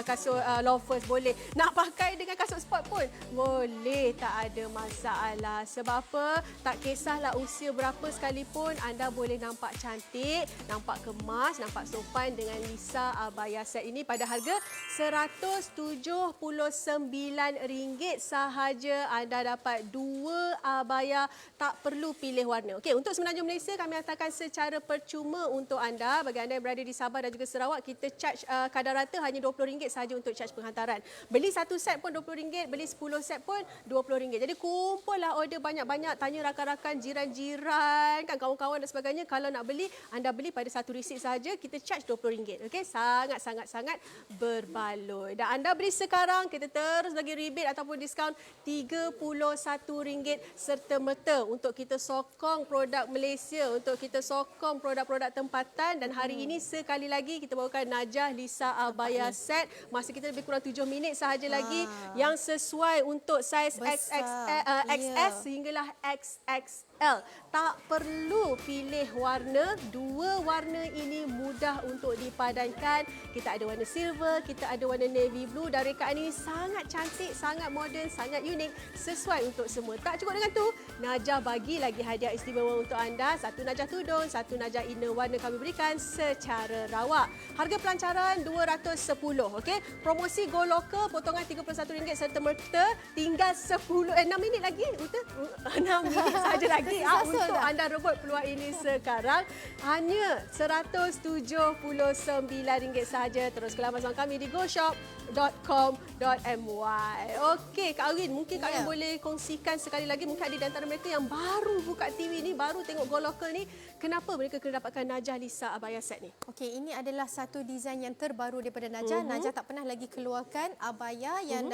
kasut loafers boleh, nak pakai dengan kasut sport pun boleh, tak ada masalah. Sebab apa? Tak kisahlah usia berapa sekalipun, anda boleh nampak cantik, nampak kemas, nampak sopan dengan Lisa Abaya set ini pada harga RM179 sahaja. Anda dapat 2 abaya, tak perlu pilih warna. Okey, untuk Semenanjung Malaysia kami hantarkan secara percuma untuk anda. Bagi anda yang berada di Sabah dan juga Sarawak, kita charge kadar rata hanya RM20 sahaja untuk charge penghantaran. Beli satu set pun RM20, beli 10 set pun RM20. Jadi kumpullah order banyak-banyak, tanya rakan-rakan, jiran-jiran, kan, kawan-kawan dan sebagainya. Kalau nak beli, anda beli pada satu resit sahaja, kita charge RM20. Okey, sangat-sangat berbaloi. Dan anda beli sekarang, kita terus bagi rebate ataupun diskaun RM31 serta-merta untuk kita sokong produk Malaysia, untuk kita sokong produk-produk tempatan. Dan hari ini sekali lagi kita bawakan Najah Lisa Abaya set. Masa kita lebih kurang 7 minit sahaja lagi, yang sesuai untuk saiz XS sehinggalah XXL. Tak perlu pilih warna, 2 warna ini mudah untuk dipadankan. Kita ada warna silver, kita ada warna navy blue, dan rekaan ini sangat cantik, sangat moden, sangat unik, sesuai untuk semua. Tak cukup dengan tu, Najah bagi lagi hadiah istimewa untuk anda. Satu Najah tudung, satu Najah inner warna kami berikan secara rawak. Harga pelancaran RM210. Okey, promosi Go Local potongan RM31 serta-merta. Tinggal 6 minit lagi, betul? 6 minit saja lagi untuk anda rebut peluang ini sekarang. Hanya RM179 sahaja. Terus ke laman kami di goshop.com.my. Okey, Kak Awin, mungkin Kak Awin boleh kongsikan sekali lagi, mungkin ada di antara mereka yang baru buka TV ni, baru tengok Go Local ni, kenapa mereka kena dapatkan Najah Lisa Abaya set ni? Okey, ini adalah satu desain yang terbaru daripada Najah. Najah tak pernah lagi keluarkan abaya yang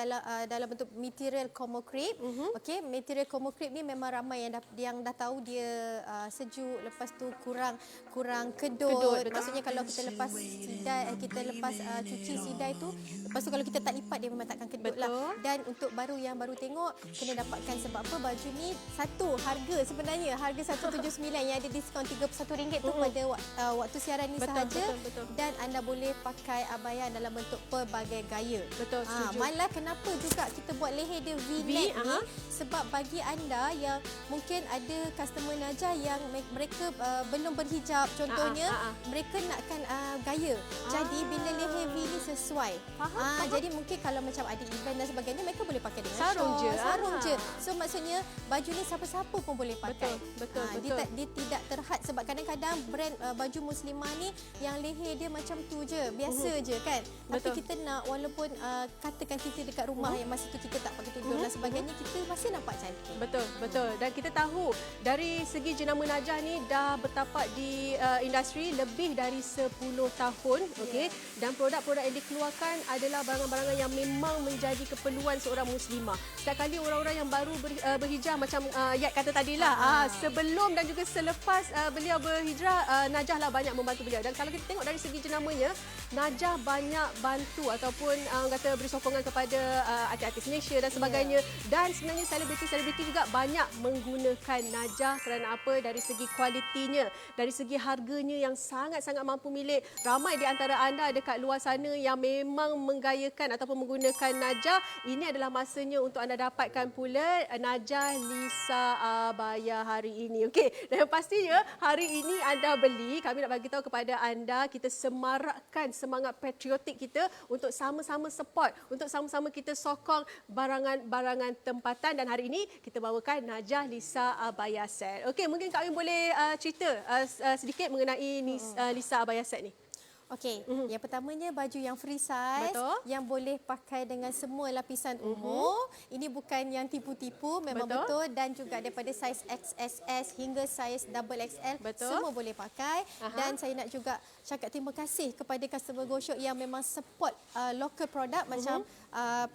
dalam bentuk material Como Crepe. Okey, material Como Crepe ni memang ramai yang dah tahu dia sejuk, lepas tu kurang kedut. Maksudnya kalau kita lepas sidai, kita lepas cuci sidai tu, lepas tu kalau kita tak lipat dia memang takkan kedut lah. Dan untuk yang baru tengok, kena dapatkan sebab apa baju ni satu harga sebenarnya harga 179 yang ada diskaun RM31 tu pada waktu siaran ni sahaja. Dan anda boleh pakai abaya dalam bentuk pelbagai gaya. Betul, setuju. Malah kenapa juga kita buat leher dia V-neck ni, sebab bagi anda yang mungkin ada customer Najah yang mereka belum berhijab contohnya, mereka nakkan gaya. Jadi bila leher V ni sesuai. Jadi mungkin kalau macam ada event dan sebagainya, mereka boleh pakai dengan sarung je. So maksudnya baju ni siapa-siapa pun boleh pakai. Betul. Dia tidak terhad sebab kadang-kadang brand baju muslimah ni yang leher dia macam tu je, biasa je kan. Tapi kita nak walaupun katakan kita dekat rumah yang masa tu kita tak pakai tudung dan sebagainya, kita masih nampak cantik. Betul. Dan kita tahu dari segi jenama Najah ni dah bertapak di industri lebih dari 10 tahun, okey. Dan produk-produk yang dikeluarkan adalah barang-barang yang memang menjadi keperluan seorang muslimah. Setiap kali orang-orang yang baru berhijrah macam Yat kata tadilah, sebelum dan juga selepas beliau berhijrah, Najah lah banyak membantu beliau. Dan kalau kita tengok dari segi jenamanya, Najah banyak bantu ataupun kata beri sokongan kepada artis-artis Malaysia dan sebagainya. Dan sebenarnya selebriti-selebriti juga banyak menggunakan Najah kerana apa? Dari segi kualitinya, dari segi harganya yang sangat-sangat mampu milik. Ramai di antara anda dekat luar sana yang memang menggayakan ataupun menggunakan Najah. Ini adalah masanya untuk anda dapatkan pula Najah Lisa Abaya hari ini. Okey. Dan pastinya hari ini anda beli, kami nak bagi tahu kepada anda, kita semarakkan semangat patriotik kita untuk sama-sama support, untuk sama-sama kita sokong barangan-barangan tempatan. Dan hari ini kita bawakan Najah Lisa Abaya Set. Okey, mungkin Kak Win boleh cerita sedikit mengenai Lisa Abaya Set ni. Okey, yang pertamanya baju yang free size, yang boleh pakai dengan semua lapisan umur. Ini bukan yang tipu-tipu, memang betul. Dan juga daripada saiz XSS hingga saiz XXL, semua boleh pakai. Dan saya nak juga cakap terima kasih kepada customer GoShop yang memang support local product macam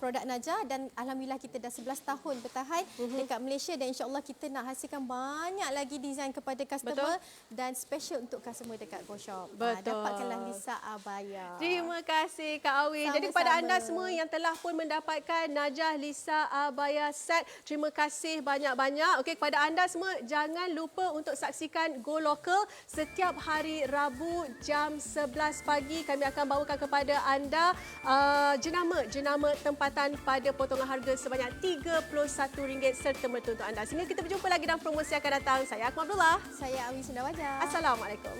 produk Najah. Dan alhamdulillah kita dah 11 tahun bertahan dekat Malaysia, dan insyaAllah kita nak hasilkan banyak lagi design kepada customer dan special untuk customer dekat GoShop. Dapatkanlah Lisa Abaya. Terima kasih Kak Awin. Jadi kepada anda semua yang telah pun mendapatkan Najah Lisa Abaya Set, terima kasih banyak-banyak. Okey, kepada anda semua jangan lupa untuk saksikan Go Local setiap hari Rabu jam 11 pagi. Kami akan bawakan kepada anda jenama tempatan pada potongan harga sebanyak RM31 serta merta untuk anda. Sehingga kita berjumpa lagi dalam promosi akan datang. Saya Akmal Abdullah. Saya Awi Sunda Wajah. Assalamualaikum.